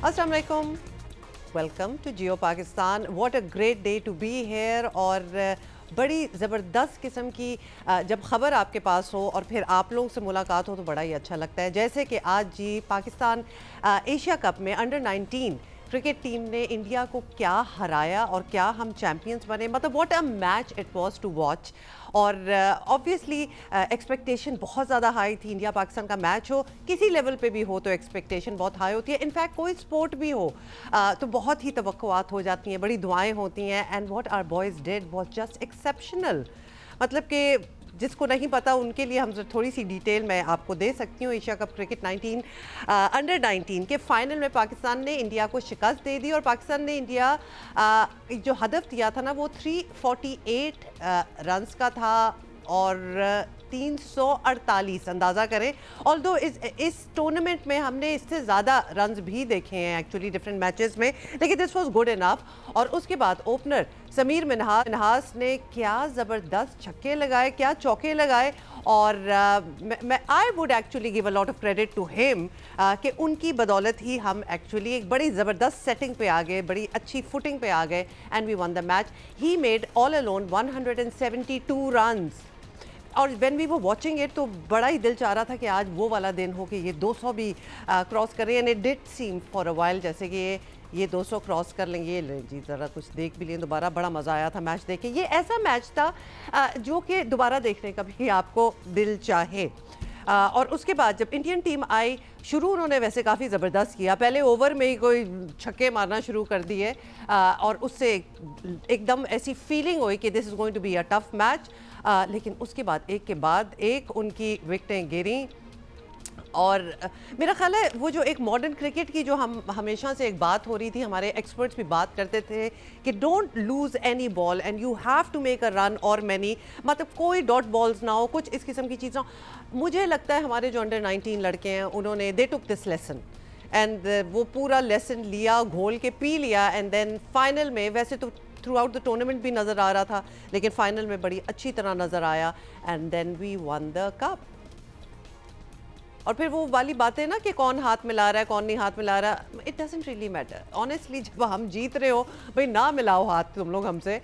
अस्सलाम वालेकुम, welcome to Geo Pakistan. What a great day to be here. और बड़ी ज़बरदस्त किस्म की जब ख़बर आपके पास हो और फिर आप लोगों से मुलाकात हो तो बड़ा ही अच्छा लगता है। जैसे कि आज जी पाकिस्तान एशिया कप में अंडर 19 क्रिकेट टीम ने इंडिया को क्या हराया और क्या हम चैम्पियंस बने। मतलब what a match it was to watch. और ऑब्वियसली एक्सपेक्टेशन बहुत ज़्यादा हाई थी। इंडिया पाकिस्तान का मैच हो, किसी लेवल पे भी हो तो एक्सपेक्टेशन बहुत हाई होती है। इनफैक्ट कोई स्पोर्ट भी हो तो बहुत ही तवक्कुआत हो जाती हैं, बड़ी दुआएं होती हैं। And what our boys did was just exceptional. मतलब कि जिसको नहीं पता उनके लिए हम थोड़ी सी डिटेल मैं आपको दे सकती हूँ। एशिया कप क्रिकेट अंडर 19 के फाइनल में पाकिस्तान ने इंडिया को शिकस्त दे दी और पाकिस्तान ने इंडिया जो हदफ दिया था ना वो 348 रन्स का था और 348 अंदाज़ा करें। ऑल्दो इस टूर्नामेंट में हमने इससे ज़्यादा रन्स भी देखे हैं एक्चुअली डिफरेंट मैचेस में, लेकिन दिस वाज गुड इनफ। और उसके बाद ओपनर समीर मिन्हास ने क्या ज़बरदस्त छक्के लगाए, क्या चौके लगाए। और मैं I would actually give a lot of credit to him कि उनकी बदौलत ही हम एक्चुअली एक बड़ी ज़बरदस्त सेटिंग पे आ गए, बड़ी अच्छी फुटिंग पे आ गए and we won the match. He made all alone 172 runs. और when we were watching it तो बड़ा ही दिल चाह रहा था कि आज वो वाला दिन हो कि ये 200 भी क्रॉस करें। And it did seem for a while जैसे कि ये 200 क्रॉस कर लेंगे। ये जी ज़रा कुछ देख भी लें दोबारा। बड़ा मज़ा आया था मैच देख के। ये ऐसा मैच था जो कि दोबारा देखने का भी आपको दिल चाहे। और उसके बाद जब इंडियन टीम आई, शुरू उन्होंने वैसे काफ़ी ज़बरदस्त किया। पहले ओवर में ही कोई छक्के मारना शुरू कर दिए और उससे एकदम ऐसी फीलिंग हुई कि this is going to be a tough match. लेकिन उसके बाद एक उनकी विकेटें गिरी। और मेरा ख्याल है वो जो एक मॉडर्न क्रिकेट की जो हम हमेशा से एक बात हो रही थी, हमारे एक्सपर्ट्स भी बात करते थे कि don't lose any ball and you have to make a run और मैनी। मतलब कोई डॉट बॉल्स ना हो, कुछ इस किस्म की चीज़ें। मुझे लगता है हमारे जो अंडर 19 लड़के हैं उन्होंने दे टुक दिस लेसन एंड वो पूरा लेसन लिया, घोल के पी लिया। एंड देन फाइनल में वैसे तो थ्रू आउट द टूर्नामेंट भी नज़र आ रहा था, लेकिन फाइनल में बड़ी अच्छी तरह नज़र आया and then we won the cup. और फिर वो वाली बातें ना कि कौन हाथ मिला रहा है कौन नहीं हाथ मिला रहा, it doesn't really matter honestly. जब हम जीत रहे हो भाई ना मिलाओ हाथ तुम लोग हमसे।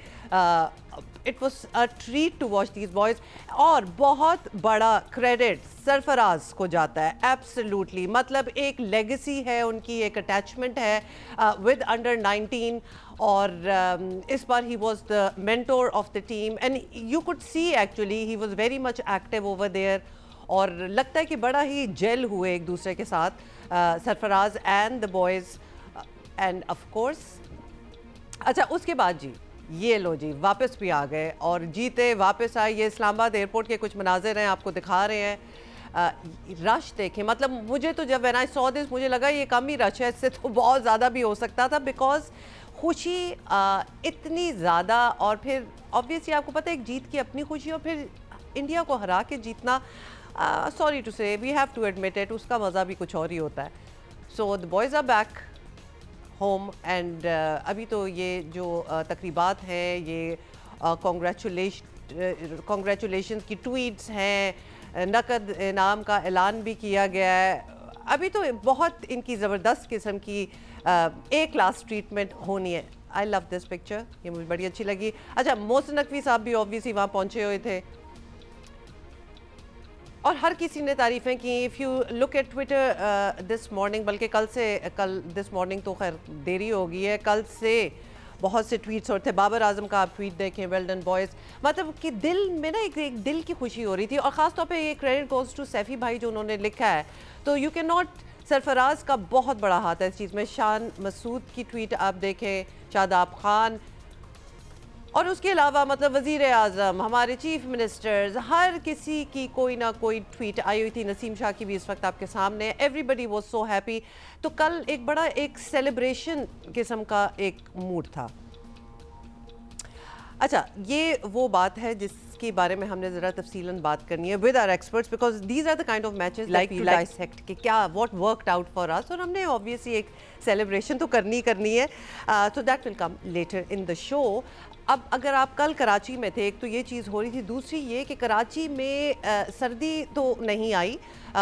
It was a treat to watch these boys. और बहुत बड़ा क्रेडिट सरफराज को जाता है एब्सोल्युटली। मतलब एक लेगेसी है उनकी, एक अटैचमेंट है विद अंडर 19। और इस बार he was the mentor of the team and you could see actually he was very much active over there. और लगता है कि बड़ा ही जेल हुए एक दूसरे के साथ Sarfaraz and the boys and of course. अच्छा उसके बाद जी ये लो जी वापस भी आ गए और जीते, वापस आए। ये इस्लामाबाद एयरपोर्ट के कुछ मनाजिर हैं, आपको दिखा रहे हैं। रश देखें, मतलब मुझे तो जब व्हेन आई सॉ दिस मुझे लगा ये कम ही रश है, इससे तो बहुत ज़्यादा भी हो सकता था। बिकॉज खुशी इतनी ज़्यादा। और फिर ऑब्वियसली आपको पता है एक जीत की अपनी खुशी और फिर इंडिया को हरा के जीतना, sorry to say we have to admit it, उसका मज़ा भी कुछ और ही होता है। So the boys are back home and अभी तो ये जो तकरीबात हैं, ये कॉन्ग्रेचुलेशन की ट्वीट्स हैं, नकद इनाम का ऐलान भी किया गया है। अभी तो बहुत इनकी ज़बरदस्त किस्म की ए क्लास ट्रीटमेंट होनी है। आई लव दिस पिक्चर, ये मुझे बड़ी अच्छी लगी। अच्छा मोहसिन नकवी साहब भी ऑब्वियसली वहाँ पहुँचे हुए थे और हर किसी ने तारीफ़ें की। If you look at Twitter this morning, बल्कि कल दिस मॉर्निंग तो खैर देरी हो गई है, कल से बहुत से ट्वीट्स और थे। बाबर आजम का आप ट्वीट देखें, वेल डन बॉयज़। मतलब कि दिल में ना एक दिल की खुशी हो रही थी। और ख़ास तौर पे ये क्रेडिट गोज़ टू सैफ़ी भाई जो उन्होंने लिखा है। तो यू कैन नॉट, सरफराज का बहुत बड़ा हाथ है इस चीज़ में। शान मसूद की ट्वीट आप देखें, शादाब खान, और उसके अलावा मतलब वज़ीर आज़म, हमारे चीफ मिनिस्टर्स, हर किसी की कोई ना कोई ट्वीट आई हुई थी। नसीम शाह की भी इस वक्त आपके सामने। Everybody was so happy. तो कल एक बड़ा एक सेलिब्रेशन किस्म का एक मूड था। अच्छा ये वो बात है जिस के बारे में हमने ज़रा तफसीलन बात करनी है with our experts, because these are the kind of matches like to dissect कि क्या what worked out for us, और हमने ऑब्वियसली एक सेलिब्रेशन तो करनी है, so that will come later in the show. अब अगर आप कल कराची में थे, एक तो ये चीज़ हो रही थी, दूसरी ये कि कराची में सर्दी तो नहीं आई,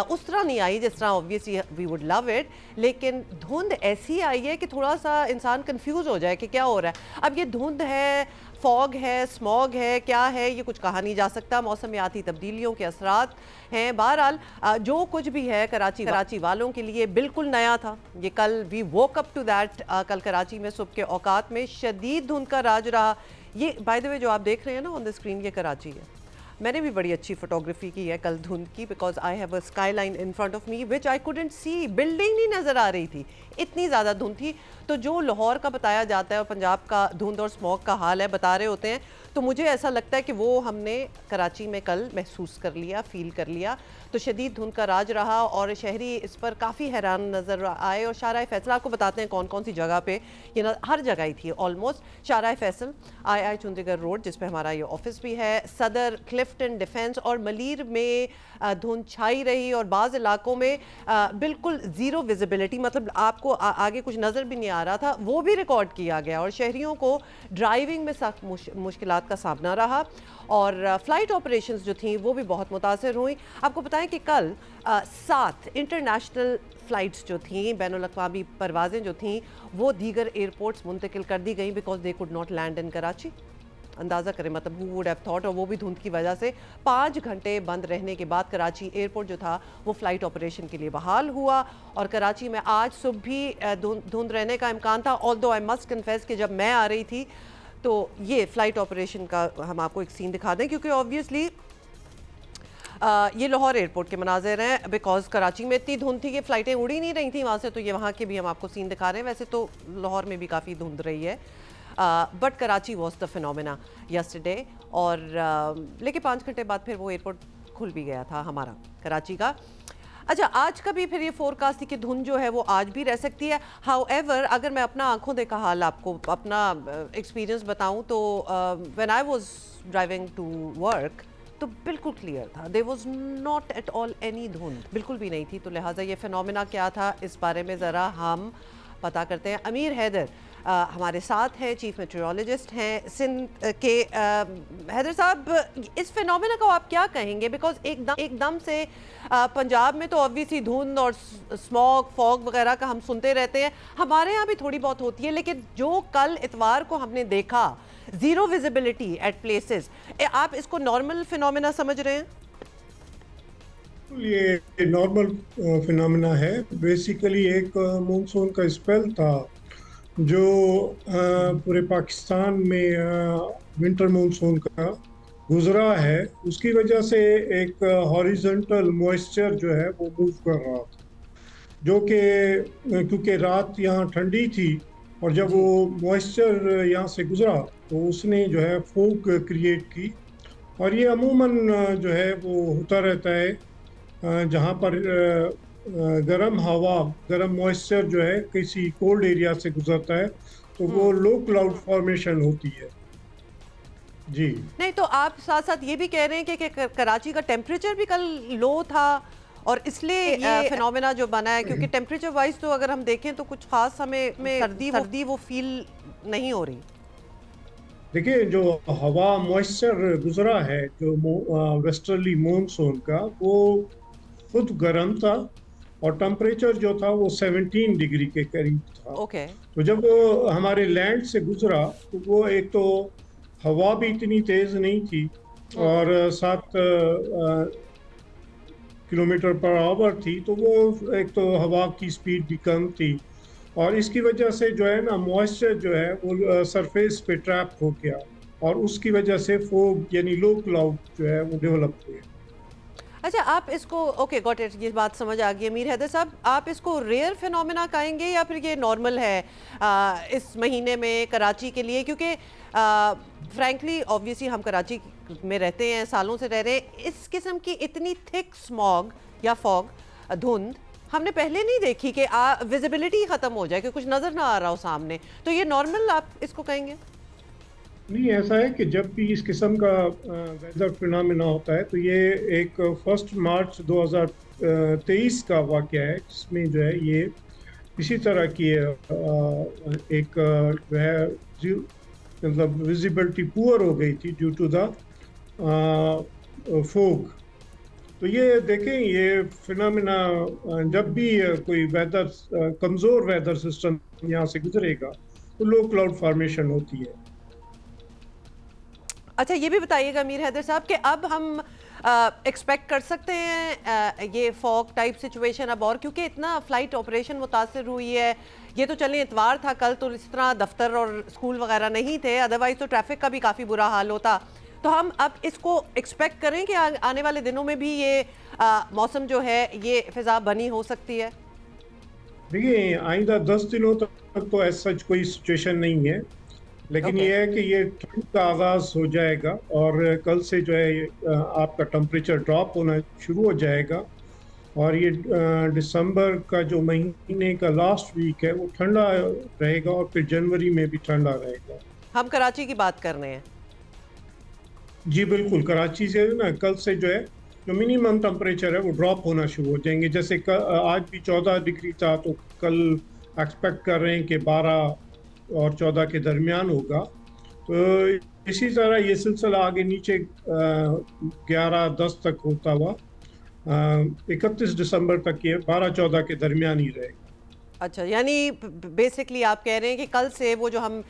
उस तरह नहीं आई जिस तरह obviously we would love it, लेकिन धुंध ऐसी आई है कि थोड़ा सा इंसान कंफ्यूज हो जाए कि क्या हो रहा है। अब ये धुंध है, फॉग है, स्मॉग है, क्या है ये कुछ कहा नहीं जा सकता, मौसमियाती तब्दीलियों के असरात हैं। बहरहाल जो कुछ भी है कराची वालों के लिए बिल्कुल नया था ये। कल we woke up to that, कल कराची में सुबह के औकात में शदीद धुंध का राज रहा। ये बाय द वे जो आप देख रहे हैं ना ऑन द स्क्रीन, ये कराची है। मैंने भी बड़ी अच्छी फोटोग्राफी की है कल धुंध की, because I have a sky line in front of me which I couldn't see, building नहीं नज़र आ रही थी, इतनी ज़्यादा धुंध थी। तो जो लाहौर का बताया जाता है और पंजाब का धुंध और स्मॉग का हाल है बता रहे होते हैं, तो मुझे ऐसा लगता है कि वो हमने कराची में कल महसूस कर लिया, फील कर लिया। तो शदीद धुंध का राज रहा और शहरी इस पर काफ़ी हैरान नज़र आए। और शाहराह फैसल, आपको बताते हैं कौन कौन सी जगह पे, ये ना हर जगह ही थी ऑलमोस्ट। शाहराह फैसल, आई चुंदीगढ़ रोड जिस पे हमारा ये ऑफिस भी है, सदर, क्लिफ्टन, डिफेंस और मलीर में धुंध छाई रही और बाज़ इलाकों में बिल्कुल ज़ीरो विजिबिलिटी, मतलब आपको आगे कुछ नज़र भी नहीं आ रहा था, वो भी रिकॉर्ड किया गया। और शहरियों को ड्राइविंग में सख्त मुश्किलात का सामना रहा और फ़्लाइट ऑपरेशंस जो थी वो भी बहुत मुतासर हुई। आपको बताएं कि कल 7 इंटरनेशनल फ़्लाइट्स जो थी, बैनुल-अक़वामी परवाज़ें जो थीं, वो दीगर एयरपोर्ट्स मुंतकिल कर दी गई because they could not land in Karachi. अंदाज़ा करें, मतलब हू वुड हैव थॉट, और वो भी धुंध की वजह से 5 घंटे बंद रहने के बाद कराची एयरपोर्ट जो था वो फ़्लाइट ऑपरेशन के लिए बहाल हुआ। और कराची में आज सुबह भी धुंध रहने का इम्कान था, ऑल्दो आई मस्ट कन्फेस कि जब मैं आ रही थी तो ये फ़्लाइट ऑपरेशन का हम आपको एक सीन दिखा दें, क्योंकि ऑब्वियसली ये लाहौर एयरपोर्ट के मनाजिर हैं, बिकॉज कराची में इतनी धुंध थी कि फ़्लाइटें उड़ी नहीं रही थी वहाँ से, तो ये वहाँ के भी हम आपको सीन दिखा रहे हैं। वैसे तो लाहौर में भी काफ़ी धुंध रही है, but Karachi was the phenomena yesterday. और लेकिन 5 घंटे बाद फिर वो एयरपोर्ट खुल भी गया था हमारा कराची का। अच्छा, आज का भी फिर ये फोरकास्ट थी कि धुंध जो है वो आज भी रह सकती है। हाउएवर, अगर मैं अपना आंखों देखा हाल आपको अपना एक्सपीरियंस बताऊं तो when I was driving to work तो बिल्कुल क्लियर था, there was not at all any धुंध, बिल्कुल भी नहीं थी। तो लिहाजा ये फिनोमेना क्या था, इस बारे में ज़रा हम पता करते हैं। अमीर हैदर हमारे साथ हैं, चीफ मेट्रोलॉजिस्ट हैं सिंध के। हैदर साहब, इस फिनोमेना को आप क्या कहेंगे? बिकॉज एकदम से पंजाब में तो ऑब्वियसली धुंध और स्मॉग, फॉग वगैरह का हम सुनते रहते हैं, हमारे यहाँ भी थोड़ी बहुत होती है, लेकिन जो कल इतवार को हमने देखा, ज़ीरो विजिबिलिटी एट प्लेसेस, आप इसको नॉर्मल फिनोमेना समझ रहे हैं? ये नॉर्मल फिनोमेना है। बेसिकली एक मानसून का स्पेल था जो पूरे पाकिस्तान में विंटर मानसून का गुजरा है, उसकी वजह से एक हॉरिजॉन्टल मॉइस्चर जो है वो मूव कर रहा था, जो कि क्योंकि रात यहाँ ठंडी थी और जब वो मॉइस्चर यहाँ से गुजरा तो उसने जो है फॉग क्रिएट की। और ये अमूमन जो है वो होता रहता है जहाँ पर गर्म हवा, गर्म मॉइस्चर जो है किसी कोल्ड एरिया से गुजरता है तो वो लो क्लाउड फॉर्मेशन होती है। जी नहीं, तो आप साथ साथ ये भी कह रहे हैं कि कराची का टेम्परेचर भी कल लो था और इसलिए ये फिनोमेना जो बना है, क्योंकि टेम्परेचर वाइज तो अगर हम देखें तो कुछ खास हमें में सर्दी वो फील नहीं हो रही। देखिए, जो हवा मॉइस्चर गुजरा है जो वेस्टर्ली मॉनसून का, वो खुद गर्म था और टेम्परेचर जो था वो 17 डिग्री के करीब था। तो जब वो हमारे लैंड से गुजरा तो वो एक तो हवा भी इतनी तेज नहीं थी और 7 किलोमीटर पर आवर थी, तो वो एक तो हवा की स्पीड भी कम थी और इसकी वजह से जो है ना मॉइस्चर जो है वो सरफेस पे ट्रैप हो गया और उसकी वजह से फोग यानी लो क्लाउड जो है वो डेवलप हुए। अच्छा, आप इसको ओके गॉट इट, ये बात समझ आ गई। अमीर हैदर साहब, आप इसको रेयर फिनोमेना कहेंगे या फिर ये नॉर्मल है इस महीने में कराची के लिए? क्योंकि फ्रैंकली ऑब्वियसली हम कराची में रहते हैं, सालों से रह रहे हैं, इस किस्म की इतनी थिक स्मॉग या फॉग धुंध हमने पहले नहीं देखी कि विजिबिलिटी ख़त्म हो जाए कि कुछ नज़र ना आ रहा हो सामने। तो ये नॉर्मल आप इसको कहेंगे? नहीं, ऐसा है कि जब भी इस किस्म का वेदर फिनोमेना होता है तो ये एक 1 मार्च 2023 का वाक़या है, जिसमें जो है ये इसी तरह की एक जो है मतलब विजिबिलिटी पुअर हो गई थी ड्यू टू द फोग। तो ये देखें, ये फिनोमेना जब भी कोई वेदर कमज़ोर वेदर सिस्टम यहाँ से गुजरेगा तो लो क्लाउड फॉर्मेशन होती है। अच्छा, ये भी बताइएगा मीर हैदर साहब कि अब हम एक्सपेक्ट कर सकते हैं ये फॉग टाइप सिचुएशन अब, और क्योंकि इतना फ्लाइट ऑपरेशन मुतासर हुई है। ये तो चलें इतवार था, कल तो इस तरह दफ्तर और स्कूल वगैरह नहीं थे, अदरवाइज तो ट्रैफिक का भी काफ़ी बुरा हाल होता। तो हम अब इसको एक्सपेक्ट करें कि आने वाले दिनों में भी ये मौसम जो है ये फिजा बनी हो सकती है। देखिए, आइंदा 10 दिनों तक तो ऐसा कोई सिचुएशन नहीं है, लेकिन ये है कि ये ठंड का आगाज हो जाएगा और कल से जो है आपका टेम्परेचर ड्रॉप होना शुरू हो जाएगा। और ये दिसंबर का जो महीने का लास्ट वीक है वो ठंडा रहेगा और फिर जनवरी में भी ठंडा रहेगा। हम कराची की बात कर रहे हैं। जी बिल्कुल, कराची से ना कल से जो है जो मिनिमम टेम्परेचर है वो ड्रॉप होना शुरू हो जाएंगे। जैसे आज भी 14 डिग्री था, तो कल एक्सपेक्ट कर रहे हैं कि 12 और 14 के दरमियान होगा। तो इसी तरह ये सिलसिला आगे नीचे 11-10 तक होता हुआ 31 दिसंबर तक ये 12-14 के दरमियान ही रहेगा। अच्छा, यानी बेसिकली आप कह रहे हैं कि कल से वो जो हम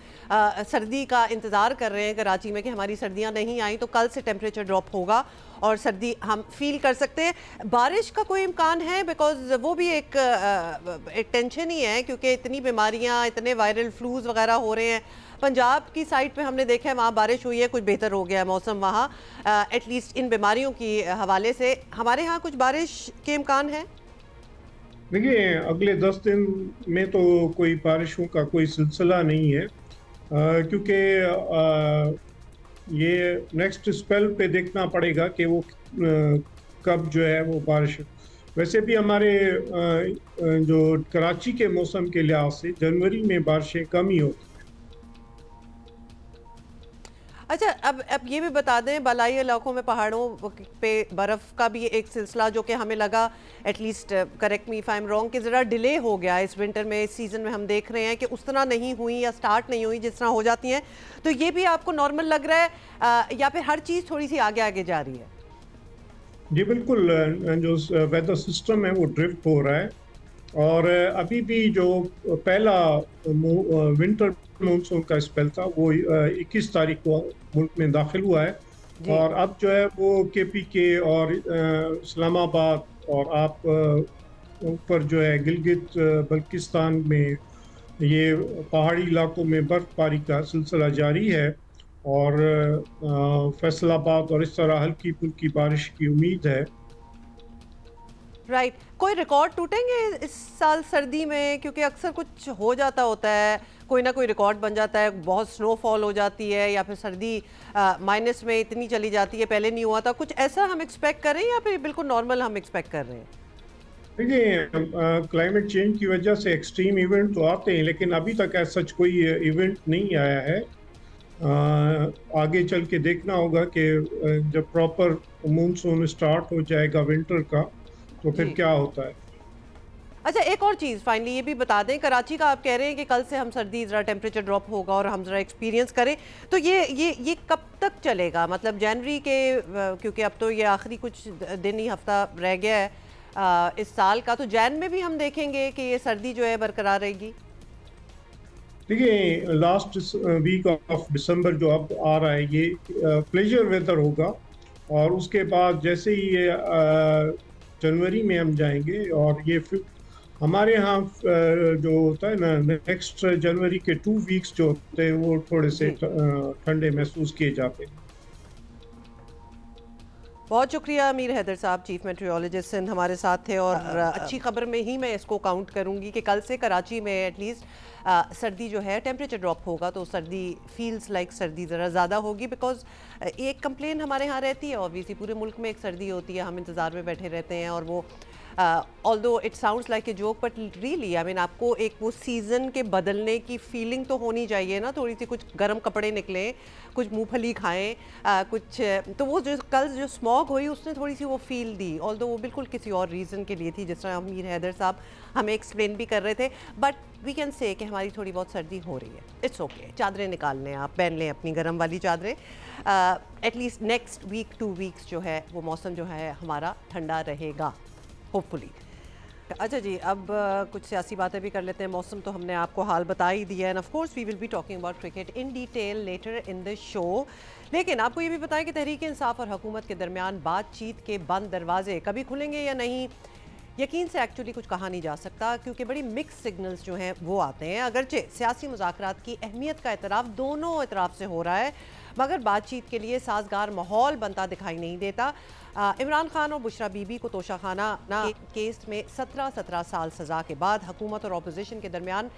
सर्दी का इंतज़ार कर रहे हैं कराची में कि हमारी सर्दियां नहीं आई, तो कल से टेम्परेचर ड्रॉप होगा और सर्दी हम फील कर सकते हैं। बारिश का कोई इम्कान है? बिकॉज वो भी एक टेंशन ही है, क्योंकि इतनी बीमारियां, इतने वायरल फ्लूज वगैरह हो रहे हैं। पंजाब की साइड पे हमने देखा है, वहाँ बारिश हुई है, कुछ बेहतर हो गया है मौसम वहाँ, एटलीस्ट इन बीमारियों की हवाले से। हमारे यहाँ कुछ बारिश के इम्कान है? देखिए, अगले 10 दिन में तो कोई बारिशों का कोई सिलसिला नहीं है, क्योंकि ये नेक्स्ट स्पेल पे देखना पड़ेगा कि वो कब जो है वो बारिश। वैसे भी हमारे जो कराची के मौसम के लिहाज से जनवरी में बारिशें कम ही होती। अच्छा, अब ये भी बता दें, बलाई इलाकों में पहाड़ों पे बर्फ़ का भी एक सिलसिला जो कि हमें लगा, at least correct me if I am wrong, कि ज़रा डिले हो गया इस विंटर में, इस सीज़न में हम देख रहे हैं कि उस तरह नहीं हुई या स्टार्ट नहीं हुई जिस तरह हो जाती हैं। तो ये भी आपको नॉर्मल लग रहा है या फिर हर चीज़ थोड़ी सी आगे आगे जा रही है? जी बिल्कुल, जो वेदर सिस्टम है वो ड्रिफ्ट हो रहा है और अभी भी जो पहला विंटर मानसून का स्पेल था वो 21 तारीख को मुल्क में दाखिल हुआ है। और अब जो है वो KPK और इस्लामाबाद और आप ऊपर जो है गिलगित बल्किस्तान में ये पहाड़ी इलाकों में बर्फबारी का सिलसिला जारी है और फैसलाबाद और इस तरह हल्की फुल्की बारिश की उम्मीद है। राइट। कोई रिकॉर्ड टूटेंगे इस साल सर्दी में? क्योंकि अक्सर कुछ हो जाता होता है, कोई ना कोई रिकॉर्ड बन जाता है, बहुत स्नोफॉल हो जाती है या फिर सर्दी माइनस में इतनी चली जाती है, पहले नहीं हुआ था। कुछ ऐसा हम एक्सपेक्ट करें या फिर बिल्कुल नॉर्मल हम एक्सपेक्ट कर रहे हैं? देखिए, क्लाइमेट चेंज की वजह से एक्सट्रीम इवेंट तो आते हैं, लेकिन अभी तक ऐसा कोई इवेंट नहीं आया है। आगे चल के देखना होगा कि जब प्रॉपर मानसून स्टार्ट हो जाएगा विंटर का तो फिर क्या होता है। अच्छा, एक और चीज़ फाइनली ये भी बता दें, कराची का आप कह रहे हैं कि कल से हम सर्दी ज़रा टेम्परेचर ड्रॉप होगा और हम ज़रा एक्सपीरियंस करें, तो ये कब तक चलेगा? मतलब जनवरी के, क्योंकि अब तो ये आखिरी कुछ दिन ही हफ्ता रह गया है इस साल का, तो जैन में भी हम देखेंगे कि ये सर्दी जो है बरकरार रहेगी? देखिए, लास्ट वीक ऑफ दिसंबर जो अब आ रहा है ये प्लेजर वेदर होगा और उसके बाद जैसे ही ये जनवरी में हम जाएंगे और ये फिर हमारे यहाँ जो होता है ना, नेक्स्ट जनवरी के 2 वीक्स जो होते हैं वो थोड़े से ठंडे महसूस किए जाते हैं। बहुत शुक्रिया मीर हैदर साहब, चीफ मेट्रोलॉजिस्ट सिंध हमारे साथ थे। और अच्छी खबर में ही मैं इसको काउंट करूंगी कि कल से कराची में एटलीस्ट सर्दी जो है टेम्परेचर ड्रॉप होगा, तो सर्दी फील्स लाइक सर्दी ज़रा ज़्यादा होगी। बिकॉज एक कंप्लेन हमारे यहाँ रहती है, ऑब्वियसली पूरे मुल्क में एक सर्दी होती है, हम इंतज़ार में बैठे रहते हैं और वो although it sounds like a joke but really I mean आपको एक वो सीज़न के बदलने की फीलिंग तो होनी चाहिए ना, थोड़ी सी कुछ गर्म कपड़े निकलें, कुछ मूंगफली खाएं, कुछ तो वो जो कल जो स्मॉग हुई उसने थोड़ी सी वो फील दी, ऑल्दो वो बिल्कुल किसी और रीज़न के लिए थी, जिस तरह अमीर हैदर साहब हमें एक्सप्लेन भी कर रहे थे। बट वी कैन से कि हमारी थोड़ी बहुत सर्दी हो रही है, इट्स ओके। चादरें निकाल लें, आप पहन लें अपनी गर्म वाली चादरें। एटलीस्ट नेक्स्ट वीक 2 वीक्स जो है वो मौसम जो है हमारा ठंडा रहेगा होपफुली। अच्छा जी, अब कुछ सियासी बातें भी कर लेते हैं। मौसम तो हमने आपको हाल बता ही दिया है, and of course we will be talking about cricket in detail later in the show. लेकिन आपको ये भी बताएं कि तहरीक इंसाफ और हुकूमत के दरमियान बातचीत के बंद दरवाजे कभी खुलेंगे या नहीं, यकीन से एक्चुअली कुछ कहा नहीं जा सकता, क्योंकि बड़ी मिक्स सिग्नल्स जो हैं वो आते हैं। अगरचे सियासी मुज़ाकरात की अहमियत का एतराफ़ दोनों एतराफ़ से हो रहा है, मगर बातचीत के लिए साजगार माहौल बनता दिखाई नहीं देता। इमरान खान और बुशरा बीबी को तोशाखाना केस में 17 साल सज़ा के बाद हुकूमत और अपोजिशन के दरमियान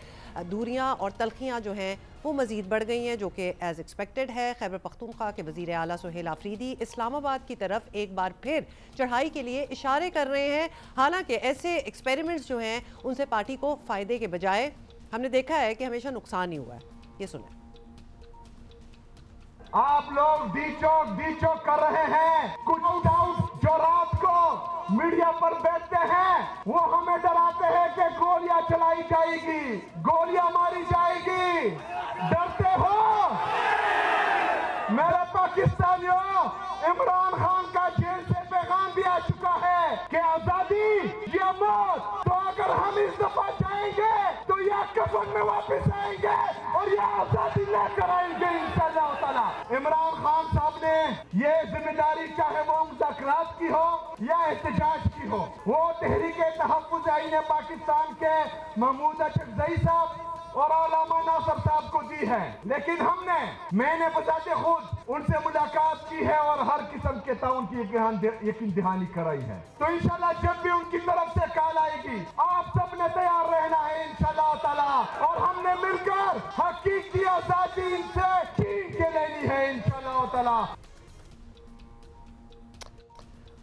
दूरियां और तलखियां जो हैं वो मज़ीद बढ़ गई हैं, जो कि एज़ एक्सपेक्टेड है। खैबर पख्तूनख्वा के वज़ीर आला सुहेल आफरीदी इस्लामाबाद की तरफ एक बार फिर चढ़ाई के लिए इशारे कर रहे हैं। हालांकि ऐसे एक्सपेरिमेंट्स जो हैं उनसे पार्टी को फ़ायदे के बजाय हमने देखा है कि हमेशा नुकसान ही हुआ है। ये सुने। आप लोग डी चौक कर रहे हैं। कुछ डाउट जो रात को मीडिया पर बैठते हैं वो हमें डराते हैं कि गोलियां चलाई जाएगी, गोलियां मारी जाएगी। डरते हो? मेरे पाकिस्तानियों, इमरान खान का जेल से पैगाम भी आ चुका है कि आजादी या मौत। तो अगर हम इस दफा जाएंगे तो या कफन में वापस आएंगे और या आजादी लेकर आएंगे इंशाअल्लाह ताला। इमरान खान साहब ने ये जिम्मेदारी, चाहे वो मुज़ाकरात की हो या एहतजाज की हो, वो तहरीक तहफ़्फ़ुज़ आईन पाकिस्तान के महमूद अचकज़ई साहब और अल्लामा नासिर साहब को दी है। लेकिन मैंने बजाते खुद उनसे मुलाकात की है और हर किस्म के ताउन की यकीन दहानी कराई है। तो इंशाल्लाह जब भी उनकी तरफ से कॉल आएगी, आप सब ने तैयार रहना है इंशाल्लाह ताला, और हमने मिलकर हकीकी आजादी इनसे छीन के लेनी है इंशाल्लाह ताला।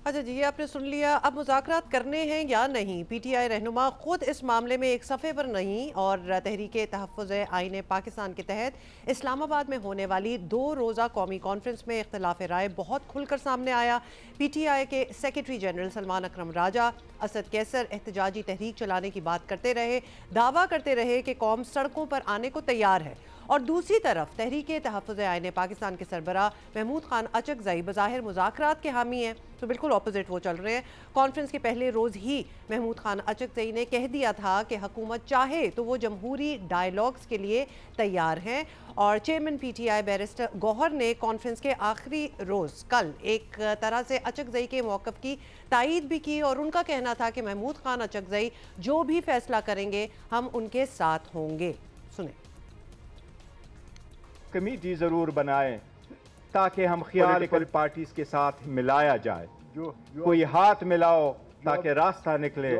अच्छा जी, ये आपने सुन लिया। अब मुज़ाकरात करने हैं या नहीं, पीटीआई रहनुमा खुद इस मामले में एक सफ़े पर नहीं, और तहरीक तहफ़्फ़ुज़ आईन पाकिस्तान के तहत इस्लामाबाद में होने वाली 2 रोज़ा कौमी कॉन्फ्रेंस में इख्तिलाफ़ राय बहुत खुलकर सामने आया। पीटीआई के सेक्रेटरी जनरल सलमान अकरम राजा असद कैसर एहतजाजी तहरीक चलाने की बात करते रहे, दावा करते रहे कि कौम सड़कों पर आने को तैयार है, और दूसरी तरफ तहरीक तहफ़्फ़ुज़ आईन पाकिस्तान के सरबराह महमूद खान अचकज़ई बज़ाहिर मुज़ाकरात के हामी हैं। तो बिल्कुल ऑपोजिट वो चल रहे हैं। कॉन्फ्रेंस के पहले रोज़ ही महमूद खान अचकज़ई ने कह दिया था कि हुकूमत चाहे तो वो जमहूरी डायलॉग्स के लिए तैयार हैं, और चेयरमैन पीटीआई बैरिस्टर गौहर ने कॉन्फ्रेंस के आखिरी रोज़ कल एक तरह से अचकज़ई के मौक़िफ़ की तायीद भी की, और उनका कहना था कि महमूद खान अचकज़ई जो भी फैसला करेंगे हम उनके साथ होंगे। सुने। कमेटी ज़रूर बनाएं ताकि हम पॉलिटिकल पार्टीज के साथ मिलाया जाए, कोई हाथ मिलाओ ताकि रास्ता निकले,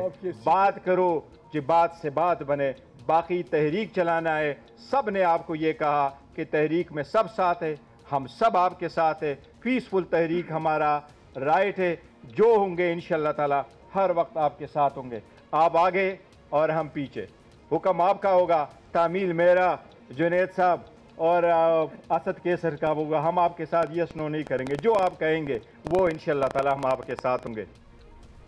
बात करो कि बात से बात बने। बाकी तहरीक चलाना है, सब ने आपको ये कहा कि तहरीक में सब साथ है, हम सब आपके साथ है। पीसफुल तहरीक हमारा राइट है, जो होंगे इंशाअल्लाह ताला हर वक्त आपके साथ होंगे। आप आगे और हम पीछे, हुक्म आपका होगा, तामील मेरा, जुनैद साहब और असद केसर का होगा। हम आपके साथ यस नो नहीं करेंगे, जो आप कहेंगे वो इंशाअल्लाह ताला हम आपके साथ होंगे।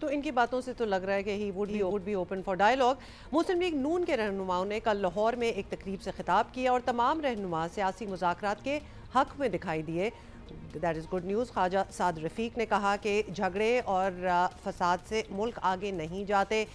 तो इनकी बातों से तो लग रहा है कि he would be open for dialogue. Muslim League Noon के रहनुमाओं ने कल लाहौर में एक तकरीब से खिताब किया और तमाम रहनुमा सियासी मुज़ाकरात के हक में दिखाई दिए। That is good news. Khawaja Saad Rafique ने कहा कि झगड़े और फसाद से मुल्क आगे नहीं जाते।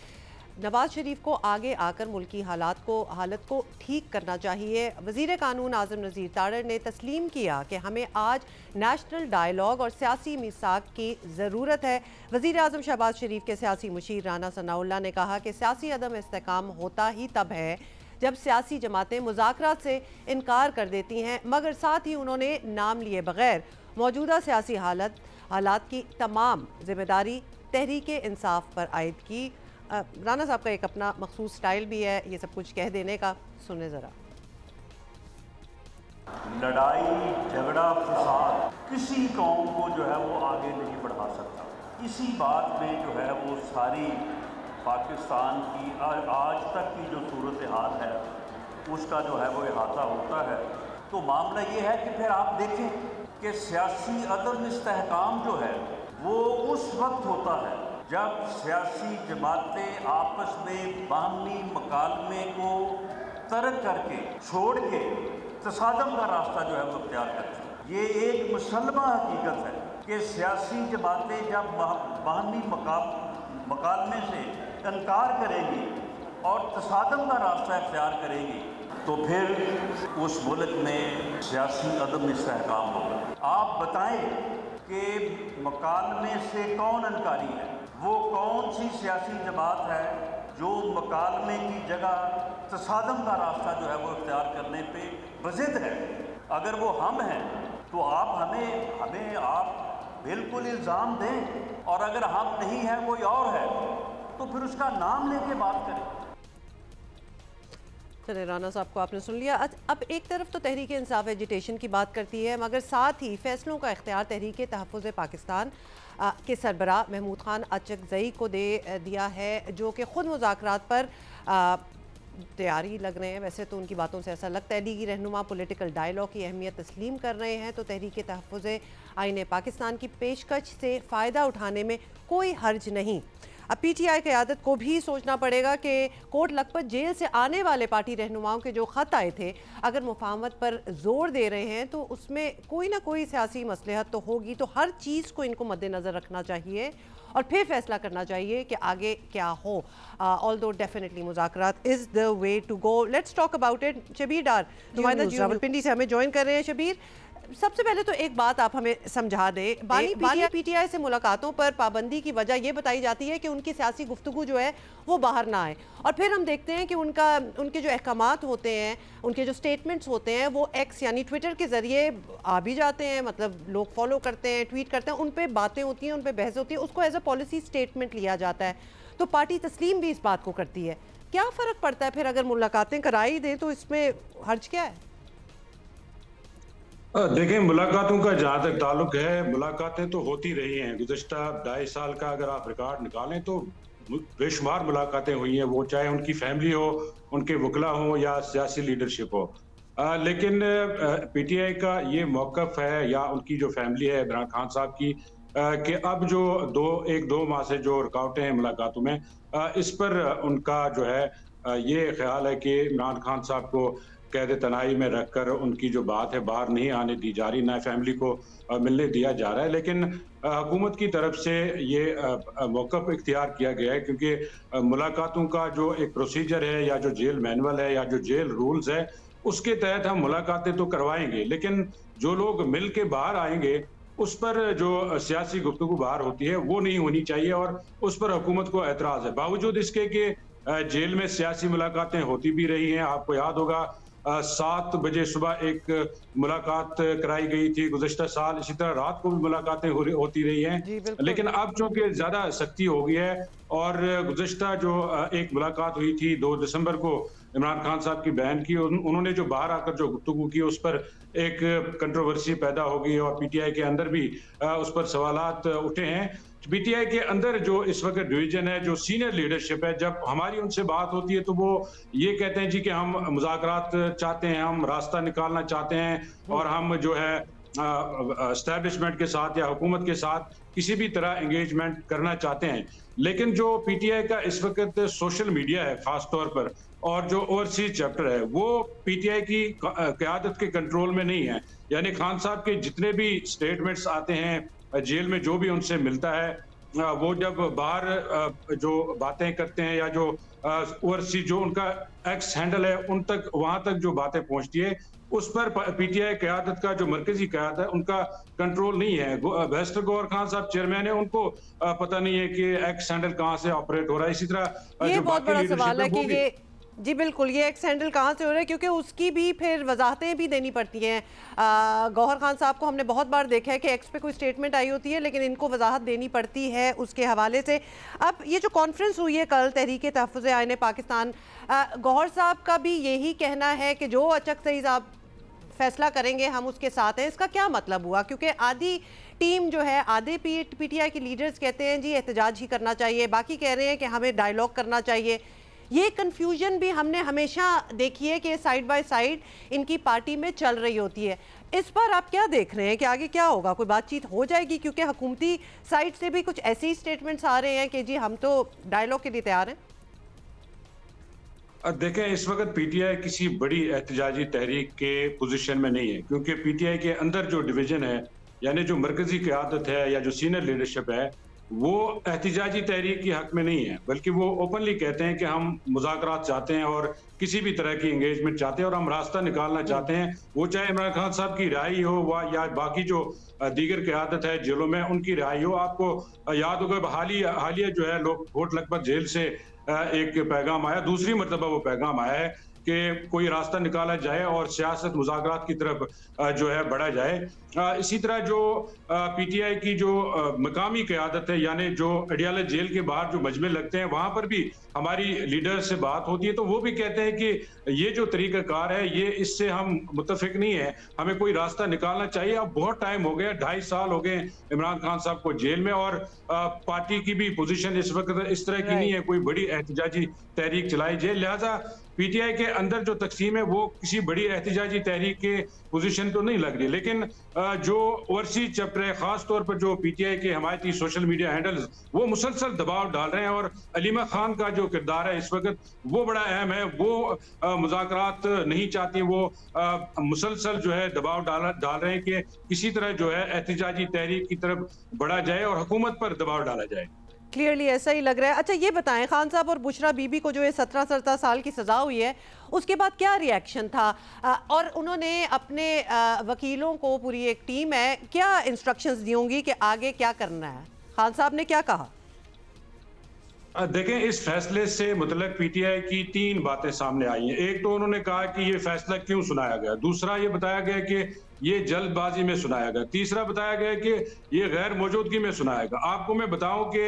नवाज शरीफ को आगे आकर मुल्की हालत को ठीक करना चाहिए। वज़ीर कानून आज़म नज़ीर तारड़ ने तस्लीम किया कि हमें आज नेशनल डायलॉग और सियासी मिसाक की ज़रूरत है। वज़ीर आज़म शहबाज शरीफ के सियासी मुशीर राना सनाउल्लाह ने कहा कि सियासी अदम इस्तेकाम होता ही तब है जब सियासी जमातें मुज़ाकरात से इनकार कर देती हैं, मगर साथ ही उन्होंने नाम लिए बगैर मौजूदा सियासी हालात की तमाम जिम्मेदारी तहरीक इंसाफ पर आयद की। राना साहब का एक अपना मखसूस स्टाइल भी है ये सब कुछ कह देने का, सुने ज़रा। लड़ाई झगड़ा फसाद किसी कौम को जो है वो आगे नहीं बढ़ा सकता। इसी बात में जो है वो सारी पाकिस्तान की आज तक की जो सूरत हाल है उसका जो है वो अहाता होता है, तो मामला ये है कि फिर आप देखें कि सियासी अदम इस्तेहकाम जो है वो उस वक्त होता है जब सियासी जमातें आपस में बाहमी मकालमे को तर्क करके छोड़ के तसादम का रास्ता जो है वो अख्तियार करती है। ये एक मुसल्लमा हकीकत है कि सियासी जमातें जब बाहमी मकालमे से इनकार करेंगी और तसादम का रास्ता अख्तियार करेंगी तो फिर उस मुल्क में सियासी अदम इस्तेहकाम होगा। आप बताएं कि मकालमे से कौन इनकारी है, वो कौन सी सियासी जमात है जो मकालमे की जगह तसादम का रास्ता जो है वो इख्तियार करने पे बज़िद है। अगर वो हम हैं तो आप हमें आप बिल्कुल इल्ज़ाम दें, और अगर हम नहीं हैं कोई और है तो फिर उसका नाम लेके बात करें। चलिए राना साहब को आपने सुन लिया। अब एक तरफ तो तहरीक इंसाफ एजिटेशन की बात करती है, मगर साथ ही फैसलों का इख्तियार तहरीक तहफ़्फ़ुज़ पाकिस्तान के सरबराह महमूद खान अचकज़ई को दे दिया है, जो कि ख़ुद मुज़ाकरात पर तैयारी लग रहे हैं। वैसे तो उनकी बातों से ऐसा लगता है लीगी रहनुमा पॉलिटिकल डायलॉग की अहमियत तस्लीम कर रहे हैं, तो तहरीक तहफ़्फ़ुज़ आईन पाकिस्तान की पेशकश से फ़ायदा उठाने में कोई हर्ज नहीं। अब PTI क़यादत को भी सोचना पड़ेगा कि कोट लखपत जेल से आने वाले पार्टी रहनुमाओं के जो ख़त आए थे, अगर मुफाहमत पर ज़ोर दे रहे हैं तो उसमें कोई ना कोई सियासी मसलहत तो होगी, तो हर चीज़ को इनको मद्देनज़र रखना चाहिए और फिर फैसला करना चाहिए कि आगे क्या हो। ऑल्दो डेफिनेटली मुज़ाकरात is the way to go. Let's talk about it. Shabbir Dar नुमाइंदा रावलपिंडी से हमें ज्वाइन कर रहे हैं। शबीर, सबसे पहले तो एक बात आप हमें समझा दें, बानी PTI से मुलाकातों पर पाबंदी की वजह ये बताई जाती है कि उनकी सियासी गुफ्तगू जो है वो बाहर ना आए, और फिर हम देखते हैं कि उनके जो अहकामात होते हैं, उनके जो स्टेटमेंट्स होते हैं वो एक्स यानी ट्विटर के ज़रिए आ भी जाते हैं, मतलब लोग फॉलो करते हैं, ट्वीट करते हैं, उन पर बातें होती हैं, उन पर बहस होती है, उसको एज अ पॉलिसी स्टेटमेंट लिया जाता है, तो पार्टी तस्लीम भी इस बात को करती है। क्या फ़र्क पड़ता है फिर अगर मुलाकातें कराई दें तो इसमें हर्ज क्या है? देखें, मुलाकातों का जहाँ तक ताल्लुक है, मुलाकातें तो होती रही हैं। गुज़श्ता 2.5 साल का अगर आप रिकॉर्ड निकालें तो बेशुमार मुलाकातें हुई हैं, वो चाहे उनकी फैमिली हो, उनके वकला हो या सियासी लीडरशिप हो। लेकिन PTI का ये मौक़िफ़ है या उनकी जो फैमिली है इमरान खान साहब की, कि अब जो 1-2 माह से जो रुकावटें हैं मुलाकातों में, इस पर उनका जो है ये ख्याल है कि इमरान खान साहब को कैद तनाई में रखकर उनकी जो बात है बाहर नहीं आने दी जा रही, ना फैमिली को मिलने दिया जा रहा है। लेकिन हुकूमत की तरफ से ये मौक़िफ़ इख्तियार किया गया है, क्योंकि मुलाकातों का जो एक प्रोसीजर है या जो जेल मैनुअल है या जो जेल रूल्स है, उसके तहत हम मुलाकातें तो करवाएंगे, लेकिन जो लोग मिल के बाहर आएंगे उस पर जो सियासी गुफ्तगू बाहर होती है वो नहीं होनी चाहिए, और उस पर हुकूमत को एतराज़ है। बावजूद इसके कि जेल में सियासी मुलाकातें होती भी रही हैं। आपको याद होगा 7 बजे सुबह एक मुलाकात कराई गई थी गुज़श्ता साल, इसी तरह रात को भी मुलाकातें होती रही हैं। लेकिन अब चूंकि ज़्यादा सख्ती हो गई है, और गुज़श्ता जो एक मुलाकात हुई थी 2 दिसंबर को इमरान खान साहब की बहन की, उन्होंने जो बाहर आकर जो गुफ्तगू की उस पर एक कंट्रोवर्सी पैदा हो गई, और PTI के अंदर भी उस पर सवालात उठे हैं। PTI के अंदर जो इस वक्त डिवीजन है, जो सीनियर लीडरशिप है, जब हमारी उनसे बात होती है तो वो ये कहते हैं जी कि हम मुज़ाकरात चाहते हैं, हम रास्ता निकालना चाहते हैं, और हम जो है एस्टैब्लिशमेंट के साथ या हुकूमत के साथ किसी भी तरह एंगेजमेंट करना चाहते हैं। लेकिन जो PTI का इस वक्त सोशल मीडिया है खास तौर पर, और जो ओवरसीज चैप्टर है, वो PTI की क़यादत के कंट्रोल में नहीं है। यानी खान साहब के जितने भी स्टेटमेंट्स आते हैं, जेल में जो भी उनसे मिलता है, वो जब बाहर जो बातें करते हैं या जो ओवरसीज जो उनका एक्स हैंडल है, उन तक वहां तक जो बातें पहुंचती है, उस पर PTI क़यादत का जो मरकजी क़यादत है उनका कंट्रोल नहीं है। बैरिस्टर गौहर खान साहब चेयरमैन है, उनको पता नहीं है कि एक्स हैंडल कहाँ से ऑपरेट हो रहा है। इसी तरह ये बहुत बड़ा सवाल है कि ये जी बिल्कुल ये एक्स हैंडल कहाँ से हो रहा है, क्योंकि उसकी भी फिर वजाहतें भी देनी पड़ती हैं। गौहर खान साहब को हमने बहुत बार देखा है कि एक्स पे कोई स्टेटमेंट आई होती है, लेकिन इनको वजाहत देनी पड़ती है उसके हवाले से। अब ये जो कॉन्फ्रेंस हुई है कल तहरीक तहफ़्फ़ुज़ आईन पाकिस्तान, गौहर साहब का भी यही कहना है कि जो अचकज़ई साहब फैसला करेंगे हम उसके साथ हैं। इसका क्या मतलब हुआ? क्योंकि आधी टीम जो है, आधे पीटीआई के लीडर्स कहते हैं जी एहतजाज ही करना चाहिए, बाकी कह रहे हैं कि हमें डायलॉग करना चाहिए। ये कन्फ्यूजन भी हमने हमेशा देखी है कि साइड बाय साइड इनकी पार्टी में चल रही होती है। इस पर आप क्या देख रहे हैं कि आगे क्या होगा, कोई बातचीत हो जाएगी? क्योंकि हुकूमती साइड से भी कुछ ऐसे ही स्टेटमेंट्स आ रहे हैं कि जी हम तो डायलॉग के लिए तैयार हैं। देखें, इस वक्त पीटीआई किसी बड़ी एहतजाजी तहरीक के पोजीशन में नहीं है, क्योंकि पीटीआई के अंदर जो डिवीजन है, यानी जो मरकजी क़यादत है या जो सीनियर लीडरशिप है, वो एहतजाजी तहरीक के हक में नहीं है, बल्कि वो ओपनली कहते हैं कि हम मुज़ाकरात चाहते हैं और किसी भी तरह की एंगेजमेंट चाहते हैं और हम रास्ता निकालना चाहते हैं। वो चाहे इमरान खान साहब की रिहाई हो या बाकी जो दीगर क़यादत है जेलों में उनकी रिहाई हो। आपको याद होगा हालिया जो है लोग कोट लखपत जेल से एक पैगाम आया, दूसरी मरतबा वो पैगाम आया है कि कोई रास्ता निकाला जाए और सियासत मुज़ाकरात की तरफ जो है बढ़ा जाए। इसी तरह जो पीटीआई की जो मकामी क़यादत है, यानी जो अडियाला जेल के बाहर जो मजमे लगते हैं, वहाँ पर भी हमारी लीडर से बात होती है, तो वो भी कहते हैं कि ये जो तरीक़ाकार है ये इससे हम मुत्तफिक नहीं है, हमें कोई रास्ता निकालना चाहिए। अब बहुत टाइम हो गया, 2.5 साल हो गए इमरान खान साहब को जेल में, और पार्टी की भी पोजीशन इस वक्त इस तरह की नहीं है कोई बड़ी एहतजाजी तहरीक चलाई जाए। लिहाजा पीटीआई के अंदर जो तकसीम है वो किसी बड़ी एहतजाजी तहरीक के पोजीशन तो नहीं लग रही, लेकिन जो ओवरसीज चैप्टर है, खास तौर पर जो पीटीआई के हमायती सोशल मीडिया हैंडल्स, वो मुसलसल दबाव डाल रहे हैं और अलीमा खान का जो किरदार है इस वक्त वो बड़ा अहम है। वो मुज़ाकरात नहीं चाहती, वो मुसलसल जो है दबाव डाल रहे हैं कि किसी तरह जो है एहतजाजी तहरीक की तरफ बढ़ा जाए और हुकूमत पर दबाव डाला जाए। क्लियरली ऐसा ही लग रहा है। अच्छा ये बताएं, खान साहब और बुशरा बीबी को जो है 17 साल की सज़ा हुई है, उसके बाद क्या रिएक्शन था? और उन्होंने अपने वकीलों को, पूरी एक टीम है, क्या इंस्ट्रक्शंस दी होंगी कि आगे क्या करना है? खान साहब ने क्या कहा? देखें, इस फैसले से मुतल्लिक़ पीटीआई की 3 बातें सामने आई हैं। एक तो उन्होंने कहा कि ये फैसला क्यों सुनाया गया, दूसरा ये बताया गया कि ये जल्दबाजी में सुनाया गया, तीसरा बताया गया कि ये गैर मौजूदगी में सुनाया गया। आपको मैं बताऊं कि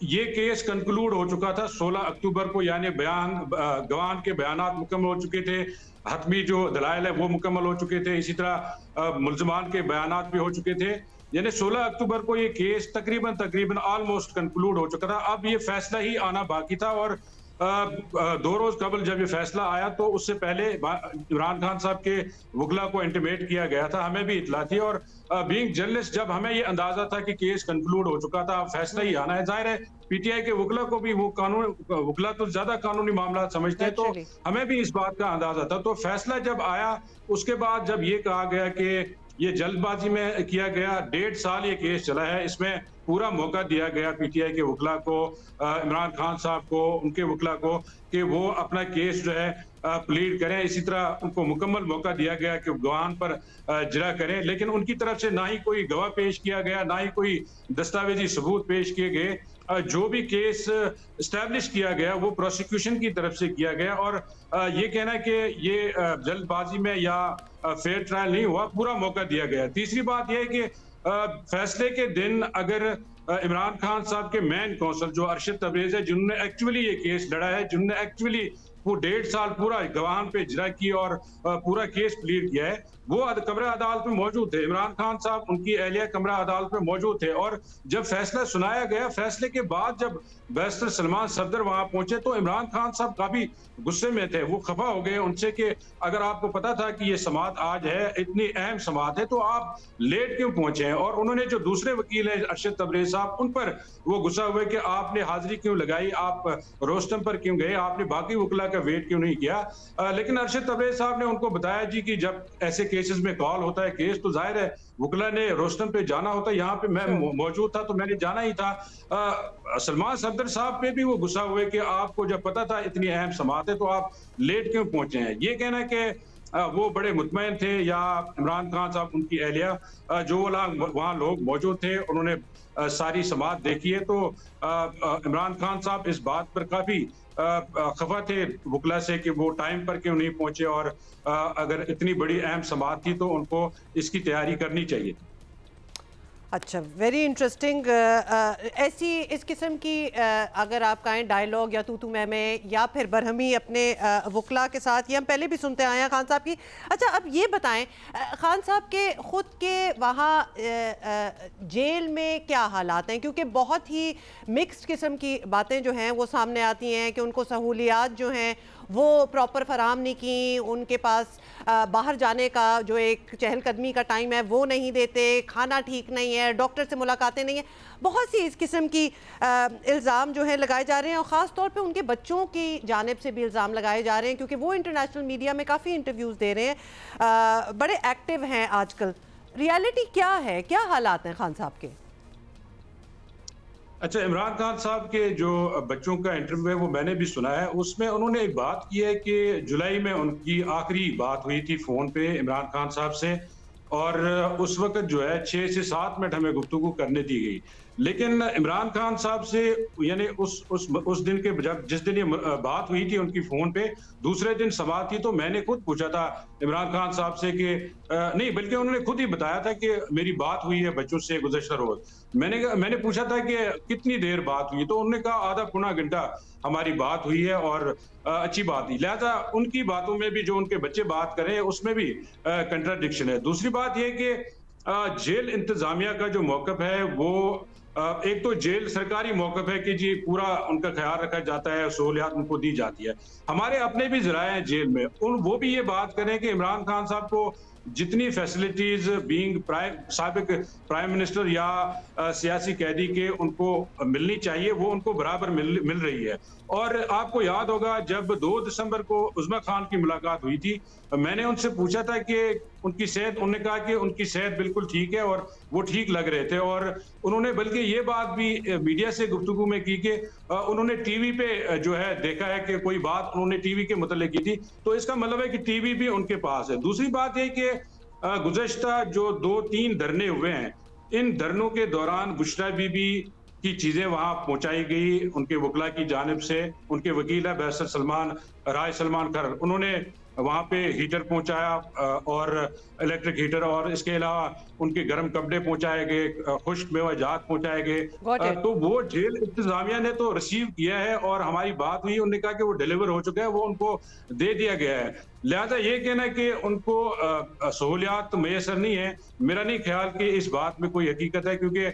ये केस कंक्लूड हो चुका था 16 अक्टूबर को, यानी गवाह के बयानात मुकम्मल हो चुके थे, हतमी जो दलाइल है वो मुकम्मल हो चुके थे, इसी तरह मुल्ज़मान के बयानात भी हो चुके थे, यानी 16 अक्टूबर को ये केस तकरीबन ऑलमोस्ट कंक्लूड हो चुका था। अब ये फैसला ही आना बाकी था, और 2 रोज कबल जब ये फैसला आया तो उससे पहले इमरान खान साहब के वकला को इंटीमेट किया गया था, हमें भी इतला थी, और बीइंग जर्नलिस्ट जब हमें ये अंदाजा था कि केस कंक्लूड हो चुका था, फैसला ही आना है, जाहिर है पीटीआई के वकला को भी, वो वकला तो ज्यादा कानूनी मामला समझते हैं, तो हमें भी इस बात का अंदाजा था। तो फैसला जब आया उसके बाद जब ये कहा गया कि ये जल्दबाजी में किया गया, 1.5 साल ये केस चला है, इसमें पूरा मौका दिया गया पीटीआई के वकला को, इमरान खान साहब को, उनके वकला को, कि वो अपना केस जो है प्लीड करें, इसी तरह उनको मुकम्मल मौका दिया गया कि गवाह पर जरा करें, लेकिन उनकी तरफ से ना ही कोई गवाह पेश किया गया, ना ही कोई दस्तावेजी सबूत पेश किए गए। जो भी केस इस्टेब्लिश किया गया वो प्रोसिक्यूशन की तरफ से किया गया, और ये कहना कि ये जल्दबाजी में या फेयर ट्रायल नहीं हुआ, पूरा मौका दिया गया। तीसरी बात यह है कि फैसले के दिन अगर इमरान खान साहब के मेन काउंसिल जो अरशद तबरेज है, जिन्होंने एक्चुअली ये केस लड़ा है, जिन्होंने एक्चुअली वो 1.5 साल पूरा गवाहान पे इजरा की और पूरा केस प्लीड किया है, वो कमरा अदालत में मौजूद थे। इमरान खान साहब, उनकी अहलिया कमरा अदालत में मौजूद थे, और जब फैसला सुनाया गया, फैसले के बाद जब बैरिस्टर सलमान सफदर वहां पहुंचे तो इमरान खान साहब काफी गुस्से में थे, वो खफा हो गए उनसे कि अगर आपको पता था कि ये समाअत आज है, इतनी अहम समाअत है, तो आप लेट क्यों पहुंचे हैं? और उन्होंने जो दूसरे वकील है अरशद तबरेज साहब, उन पर वो गुस्सा हुए कि आपने हाजिरी क्यों लगाई, आप रोस्टम पर क्यों गए, आपने बाकी वकला का वेट क्यों नहीं किया? लेकिन अरशद तबरेज साहब ने उनको बताया जी कि जब ऐसे केसेस में कॉल होता है केस, तो जाहिर है वकला ने रोस्टम पे जाना होता है, यहाँ पे मैं मौजूद था तो मैंने जाना ही था। सलमान सफदर साहब पे भी वो गुस्सा हुए कि आपको जब पता था इतनी अहम समाअत है तो आप लेट क्यों पहुंचे हैं? ये कहना कि वो बड़े मुतमईन थे, या इमरान खान साहब, उनकी अहलिया, जो वहाँ लोग मौजूद थे, उन्होंने सारी समाअत देखी है, तो इमरान खान साहब इस बात पर काफी खफा थे वकला से कि वो टाइम पर क्यों नहीं पहुंचे, और अगर इतनी बड़ी अहम समाअत थी तो उनको इसकी तैयारी करनी चाहिए। अच्छा, वेरी इंटरेस्टिंग। ऐसी इस किस्म की अगर आप कहें डायलॉग या तू मैं या फिर बरहमी अपने वकला के साथ, ये हम पहले भी सुनते आए हैं खान साहब की। अच्छा, अब ये बताएं खान साहब के ख़ुद के वहाँ जेल में क्या हालात हैं, क्योंकि बहुत ही मिक्स्ड किस्म की बातें जो हैं वो सामने आती हैं कि उनको सहूलियात जो हैं वो प्रॉपर फराम नहीं की, उनके पास बाहर जाने का जो एक चहलकदमी का टाइम है वो नहीं देते, खाना ठीक नहीं है, डॉक्टर से मुलाकातें नहीं है, बहुत सी इस किस्म की इल्ज़ाम जो है लगाए जा रहे हैं और ख़ास तौर पे उनके बच्चों की जानिब से भी इल्ज़ाम लगाए जा रहे हैं, क्योंकि वो इंटरनेशनल मीडिया में काफ़ी इंटरव्यूज़ दे रहे हैं, बड़े एक्टिव हैं आजकल। रियलिटी क्या है, क्या हालात हैं खान साहब के? अच्छा, इमरान खान साहब के जो बच्चों का इंटरव्यू है वो मैंने भी सुना है। उसमें उन्होंने एक बात की है कि जुलाई में उनकी आखिरी बात हुई थी फ़ोन पे इमरान खान साहब से, और उस वक्त जो है 6 से 7 मिनट हमें गुफ्तगू करने दी गई। लेकिन इमरान खान साहब से यानी उस दिन के जब जिस दिन ये बात हुई थी उनकी फ़ोन पे, दूसरे दिन समाअत थी, तो मैंने खुद पूछा था इमरान खान साहब से कि नहीं, बल्कि उन्होंने खुद ही बताया था कि मेरी बात हुई है बच्चों से गुज़श्ता रोज़। मैंने पूछा था कि कितनी देर बात हुई, तो उन्होंने कहा आधा पौना घंटा हमारी बात हुई है और अच्छी बात ही। लिहाजा उनकी बातों में भी जो उनके बच्चे बात करें उसमें भी कंट्राडिक्शन है। दूसरी बात यह कि जेल इंतजामिया का जो मौक़िफ़ है वो एक तो जेल सरकारी मौक़िफ़ है कि जी पूरा उनका ख्याल रखा जाता है, सहूलियात उनको दी जाती है। हमारे अपने भी ज़राए हैं जेल में, वो भी ये बात करें कि इमरान खान साहब को जितनी फैसिलिटीज बीइंग साबिक प्राइम मिनिस्टर या सियासी कैदी के उनको मिलनी चाहिए वो उनको बराबर मिल रही है। और आपको याद होगा जब 2 दिसंबर को उज़्मा खान की मुलाकात हुई थी, मैंने उनसे पूछा था कि उनकी सेहत, उन्होंने कहा कि उनकी सेहत बिल्कुल ठीक है और वो ठीक लग रहे थे। और उन्होंने बल्कि ये बात भी मीडिया से गुफ्तगू में की कि उन्होंने टीवी पे जो है देखा है कि कोई बात उन्होंने टीवी के मुतल्लिक़ की थी, तो इसका मतलब है कि टीवी भी उनके पास है। दूसरी बात है कि गुज़श्ता जो 2-3 धरने हुए हैं, इन धरनों के दौरान बुशरा बीबी की चीज़ें वहाँ पहुँचाई गई उनके वकला की जानिब से। उनके वकील है बैरिस्टर सलमान खर, उन्होंने वहाँ पे हीटर पहुँचाया और इलेक्ट्रिक हीटर, और इसके अलावा उनके गर्म कपड़े पहुँचाए गए, खुश्क मेवाजात पहुँचाए गए। तो वो जेल इंतजामिया ने तो रिसीव किया है और हमारी बात हुई, उन्होंने कहा कि वो डिलीवर हो चुका है, वो उनको दे दिया गया है। लिहाजा ये कहना है कि उनको सहूलियात मैसर नहीं है, मेरा नहीं ख्याल कि इस बात में कोई हकीकत है, क्योंकि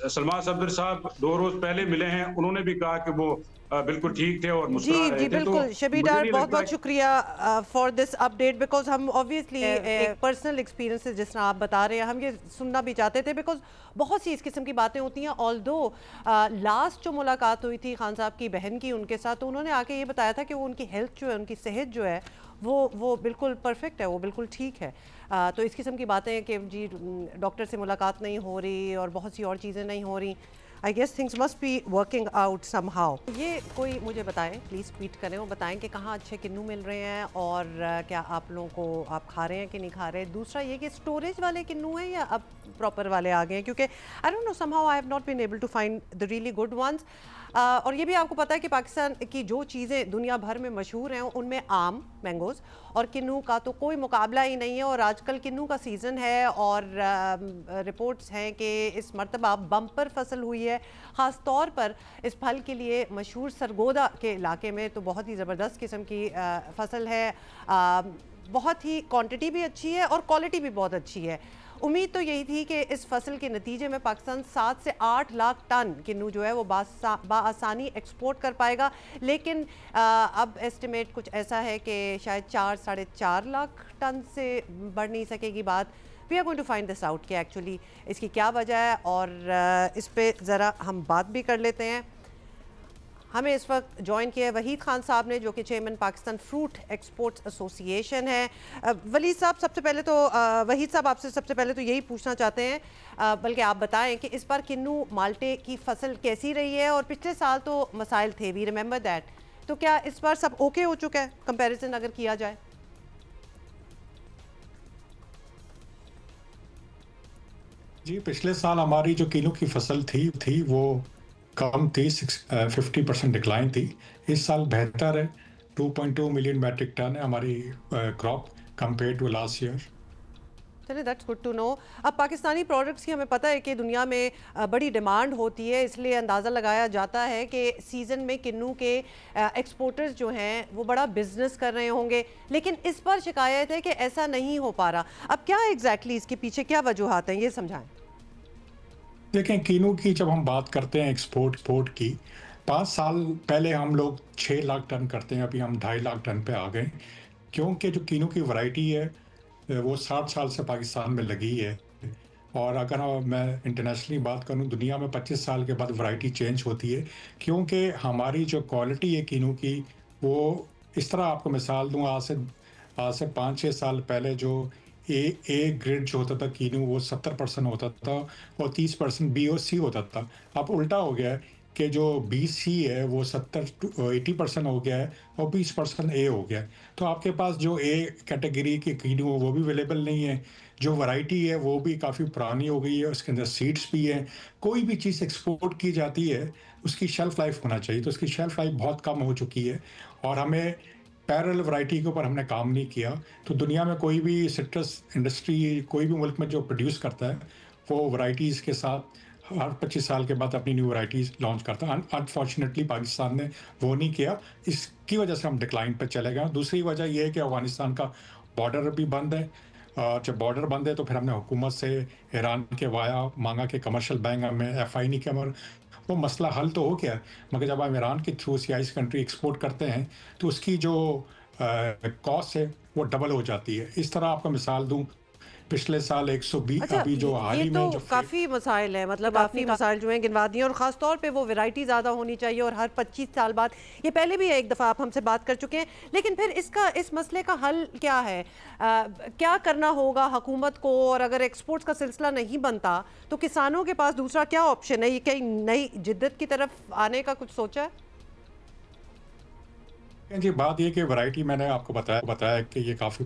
सलमान सफदर साहब 2 रोज पहले मिले हैं, उन्होंने भी कहा कि वो बिल्कुल ठीक थे और मुस्कुरा रहे थे। बिल्कुल। तो शबीर डार, बहुत बहुत शुक्रिया फॉर दिस अपडेट, बिकॉज हम ऑब्वियसली एक पर्सनल एक्सपीरियंस जिस तरह आप बता रहे हैं हम ये सुनना भी चाहते थे, बिकॉज बहुत सी इस किस्म की बातें होती हैं। ऑल्दो लास्ट जो मुलाकात हुई थी खान साहब की बहन की उनके साथ, तो उन्होंने आके ये बताया था कि वो उनकी हेल्थ जो है, उनकी सेहत जो है वो बिल्कुल परफेक्ट है, वो बिल्कुल ठीक है। तो इस किस्म की बातें कि जी डॉक्टर से मुलाकात नहीं हो रही और बहुत सी और चीज़ें नहीं हो रही, I guess things must be working out somehow. ये कोई मुझे बताएं, प्लीज़ ट्वीट करें और बताएं कि कहाँ अच्छे किन्नू मिल रहे हैं और क्या आप लोगों को आप खा रहे हैं कि नहीं खा रहे। दूसरा ये कि स्टोरेज वाले किन्नू हैं या अब प्रॉपर वाले आ गए हैं, क्योंकि I don't know somehow I have not been able to find the really good ones. और ये भी आपको पता है कि पाकिस्तान की जो चीज़ें दुनिया भर में मशहूर हैं उनमें आम, मैंगोज़ और किन्नू का तो कोई मुकाबला ही नहीं है। और आजकल किन्नू का सीज़न है और रिपोर्ट्स हैं कि इस मरतबा बम्पर फसल हुई है, ख़ास तौर पर इस फल के लिए मशहूर सरगोदा के इलाके में। तो बहुत ही ज़बरदस्त किस्म की फसल है, बहुत ही क्वांटिटी भी अच्छी है और क्वालिटी भी बहुत अच्छी है। उम्मीद तो यही थी कि इस फसल के नतीजे में पाकिस्तान 7 से 8 लाख टन किन्नू जो है वो बाआसानी एक्सपोर्ट कर पाएगा, लेकिन अब एस्टिमेट कुछ ऐसा है कि शायद 4-4.5 लाख टन से बढ़ नहीं सकेगी बात। We are going to find this out कि एक्चुअली इसकी क्या वजह है और इस पे ज़रा हम बात भी कर लेते हैं। हमें इस वक्त ज्वाइन किया है वहीद खान साहब ने, जो कि chairman Pakistan fruit exports association है। वलीद साहब, सबसे पहले तो वहीद साहब आपसे सबसे पहले तो यही पूछना चाहते हैं, बल्कि आप बताएं कि इस बार किन्नू माल्टे की फसल कैसी रही है। और पिछले साल तो मसाइल थे, वी रिमेंबर दैट, तो क्या इस बार सब ओके हो चुका है कंपैरिजन अगर किया जाए? जी, पिछले साल हमारी जो किन्नू की फसल थी वो कम थी, 50% डिक्लाइन थी। इस साल बेहतर है, 2.2 मिलियन मैट्रिक टन है हमारी crop compare to last year. चलिए दैट्स गुड टू नो। अब पाकिस्तानी प्रोडक्ट्स की हमें पता है कि दुनिया में बड़ी डिमांड होती है, इसलिए अंदाज़ा लगाया जाता है कि सीज़न में किन्नू के एक्सपोर्टर्स जो हैं वो बड़ा बिजनेस कर रहे होंगे, लेकिन इस पर शिकायत है कि ऐसा नहीं हो पा रहा। अब क्या एग्जैक्टली इसके पीछे क्या वजूहात हैं, ये समझाएं। देखें, किन्नू की जब हम बात करते हैं एक्सपोर्ट की, 5 साल पहले हम लोग 6 लाख टन करते हैं, अभी हम 2.5 लाख टन पे आ गए, क्योंकि जो किन्नू की वैरायटी है वो 60 साल से पाकिस्तान में लगी है। और अगर मैं इंटरनेशनली बात करूं, दुनिया में 25 साल के बाद वैरायटी चेंज होती है, क्योंकि हमारी जो क्वालिटी है किन्नू की, वो इस तरह आपको मिसाल दूं, आज से 5-6 साल पहले जो ए ग्रेड जो होता था किन्नू, वो 70% होता था और 30% BOC होता था। अब उल्टा हो गया है कि जो BC है वो 70-80% हो गया है और 20% A हो गया है। तो आपके पास जो A कैटेगरी की किन्नू वो भी अवेलेबल नहीं है, जो वैरायटी है वो भी काफ़ी पुरानी हो गई है, उसके अंदर सीड्स भी हैं। कोई भी चीज़ एक्सपोर्ट की जाती है उसकी शेल्फ़ लाइफ होना चाहिए, तो उसकी शेल्फ़ लाइफ बहुत कम हो चुकी है और हमें पैरेलल वैरायटी के ऊपर हमने काम नहीं किया। तो दुनिया में कोई भी सिट्रस इंडस्ट्री, कोई भी मुल्क में जो प्रोड्यूस करता है, वो वैरायटीज़ के साथ हर 25 साल के बाद अपनी न्यू वैरायटीज़ लॉन्च करता है। अनफॉर्चुनेटली पाकिस्तान ने वो नहीं किया, इसकी वजह से हम डिक्लाइन पर चले गए। दूसरी वजह यह है कि अफगानिस्तान का बॉर्डर भी बंद है। जब बॉर्डर बंद है तो फिर हमने हुकूमत से ईरान के वाया मांगा कि कमर्शियल बैंक हमें FI नहीं किया, मगर वो मसला हल तो हो गया। मगर जब हम ईरान के थ्रू CIS कंट्री एक्सपोर्ट करते हैं तो उसकी जो कॉस्ट है वो डबल हो जाती है। इस तरह आपको मिसाल दूं, पिछले साल 120, अच्छा, अभी जो हाल ही में जो काफ़ी मसाइल हैं, मतलब काफ़ी मसाइल जो हैं गिनवा दिए, और ख़ास तौर पे वो वैरायटी ज़्यादा होनी चाहिए और हर 25 साल बाद, ये पहले भी एक दफ़ा आप हमसे बात कर चुके हैं। लेकिन फिर इस मसले का हल क्या है, क्या करना होगा हुकूमत को, और अगर एक्सपोर्ट्स का सिलसिला नहीं बनता तो किसानों के पास दूसरा क्या ऑप्शन है? ये कहीं नई जिद्दत की तरफ आने का कुछ सोचा है? जी, बात ये कि वैरायटी मैंने आपको बताया कि ये काफ़ी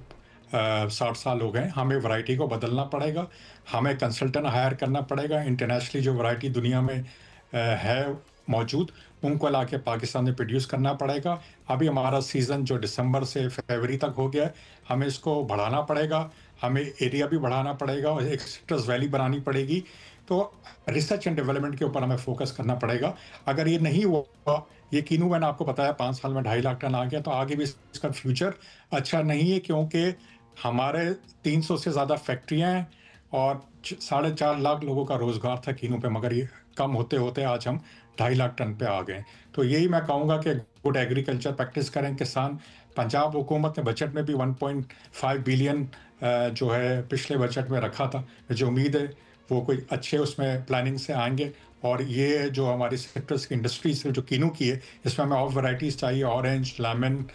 60 साल हो गए, हमें वैरायटी को बदलना पड़ेगा, हमें कंसल्टेंट हायर करना पड़ेगा। इंटरनेशनली जो वैरायटी दुनिया में है मौजूद, उनको ला के पाकिस्तान में प्रोड्यूस करना पड़ेगा। अभी हमारा सीज़न जो दिसंबर से फरवरी तक हो गया है, हमें इसको बढ़ाना पड़ेगा, हमें एरिया भी बढ़ाना पड़ेगा और एक सिट्रस वैली बनानी पड़ेगी। तो रिसर्च एंड डेवलपमेंट के ऊपर हमें फोकस करना पड़ेगा। अगर ये नहीं हुआ, ये किन्नू मैंने आपको बताया 5 साल में 2.5 लाख टन आ गया, तो आगे भी इसका फ्यूचर अच्छा नहीं है, क्योंकि हमारे 300 से ज़्यादा फैक्ट्रियाँ हैं और 4.5 लाख लोगों का रोज़गार था किन्नू पे, मगर ये कम होते होते आज हम 2.5 लाख टन पे आ गए। तो यही मैं कहूँगा कि गुड एग्रीकल्चर प्रैक्टिस करें किसान। पंजाब हुकूमत ने बजट में भी 1.5 बिलियन जो है पिछले बजट में रखा था, मुझे उम्मीद है वो कोई अच्छे उसमें प्लानिंग से आएंगे। और ये जो हमारी सिट्रस की इंडस्ट्री से जो किन्नू की है, इसमें हमें और वैरायटीज़ चाहिए, ऑरेंज, लेमन,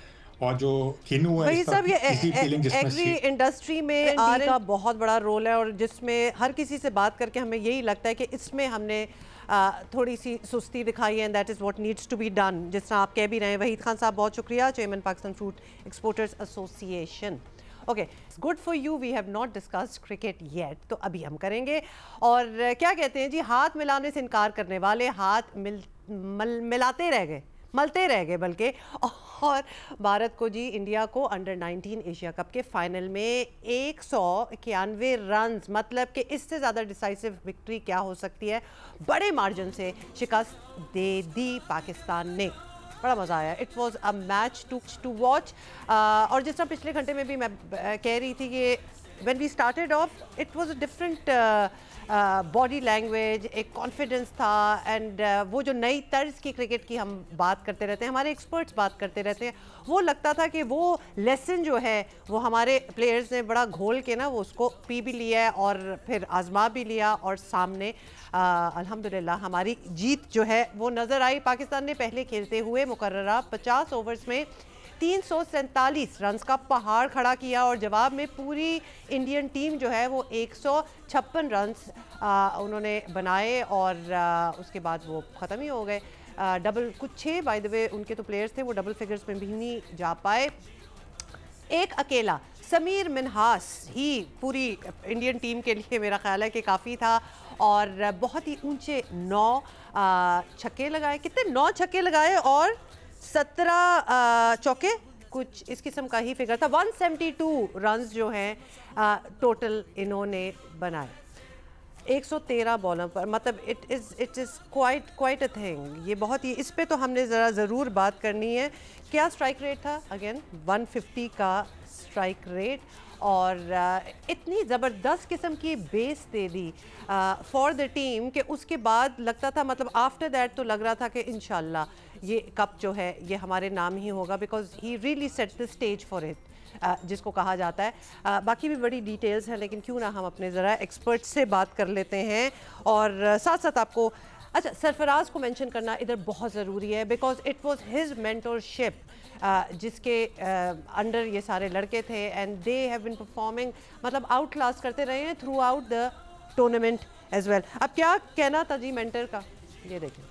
और जो किन्नू है सब ये एग्री इंडस्ट्री में R&D का बहुत बड़ा रोल है, और जिसमें हर किसी से बात करके हमें यही लगता है कि इसमें हमने थोड़ी सी सुस्ती दिखाई है, and that is what needs to be done. जिस तरह आप कह भी रहे हैं। वहीद खान साहब बहुत शुक्रिया, chairman Pakistan fruit exporters association. Okay, good for you, we have not discussed cricket yet, तो अभी हम करेंगे। और क्या कहते हैं जी, हाथ मिलाने से इनकार करने वाले हाथ मिलाते रह गए, मलते रह गए बल्कि। और भारत को जी, इंडिया को अंडर 19 एशिया कप के फाइनल में 191 रन, मतलब कि इससे ज़्यादा डिसाइसिव विक्ट्री क्या हो सकती है, बड़े मार्जिन से शिकस्त दे दी पाकिस्तान ने। बड़ा मज़ा आया, it was a match to watch. और जिस तरह पिछले घंटे में भी मैं कह रही थी कि when we started off it was a different body language, एक कॉन्फिडेंस था, एंड वो जो नई तर्ज की क्रिकेट की हम बात करते रहते हैं, हमारे एक्सपर्ट्स बात करते रहते हैं, वो लगता था कि वो लेसन जो है वो हमारे प्लेयर्स ने बड़ा घोल के ना वो उसको पी भी लिया है और फिर आजमा भी लिया, और सामने अल्हम्दुलिल्लाह हमारी जीत जो है वो नज़र आई। पाकिस्तान ने पहले खेलते हुए मुकर्ररा 50 ओवर्स में 347 रन का पहाड़ खड़ा किया, और जवाब में पूरी इंडियन टीम जो है वो 156 रन उन्होंने बनाए, और उसके बाद वो ख़त्म ही हो गए। डबल कुछ 6 बाय द वे उनके तो प्लेयर्स थे, वो डबल फिगर्स में भी नहीं जा पाए। एक अकेला समीर मिन्हास ही पूरी इंडियन टीम के लिए मेरा ख्याल है कि काफ़ी था, और बहुत ही ऊंचे 9 छक्के लगाए। कितने? 9 छक्के लगाए और 17 चौके, कुछ इस किस्म का ही फिगर था। 172 रन्स जो हैं टोटल इन्होंने बनाए 113 बॉलों पर, मतलब it is quite a thing. ये बहुत ही, इस पे तो हमने ज़रूर बात करनी है। क्या स्ट्राइक रेट था? अगेन 150 का स्ट्राइक रेट, और इतनी ज़बरदस्त किस्म की base they the for the team कि उसके बाद लगता था, मतलब आफ्टर दैट तो लग रहा था कि इंशाल्लाह ये कप जो है ये हमारे नाम ही होगा, because he really set the stage for it, जिसको कहा जाता है। बाकी भी बड़ी डिटेल्स हैं, लेकिन क्यों ना हम अपने ज़रा एक्सपर्ट से बात कर लेते हैं। और साथ साथ आपको, अच्छा, सरफराज को मेंशन करना इधर बहुत ज़रूरी है, because it was his mentorship जिसके अंडर ये सारे लड़के थे, and they have been performing, मतलब आउट क्लास करते रहे हैं throughout the tournament as well. अब क्या कहना था जी मेंटर का, ये देखें।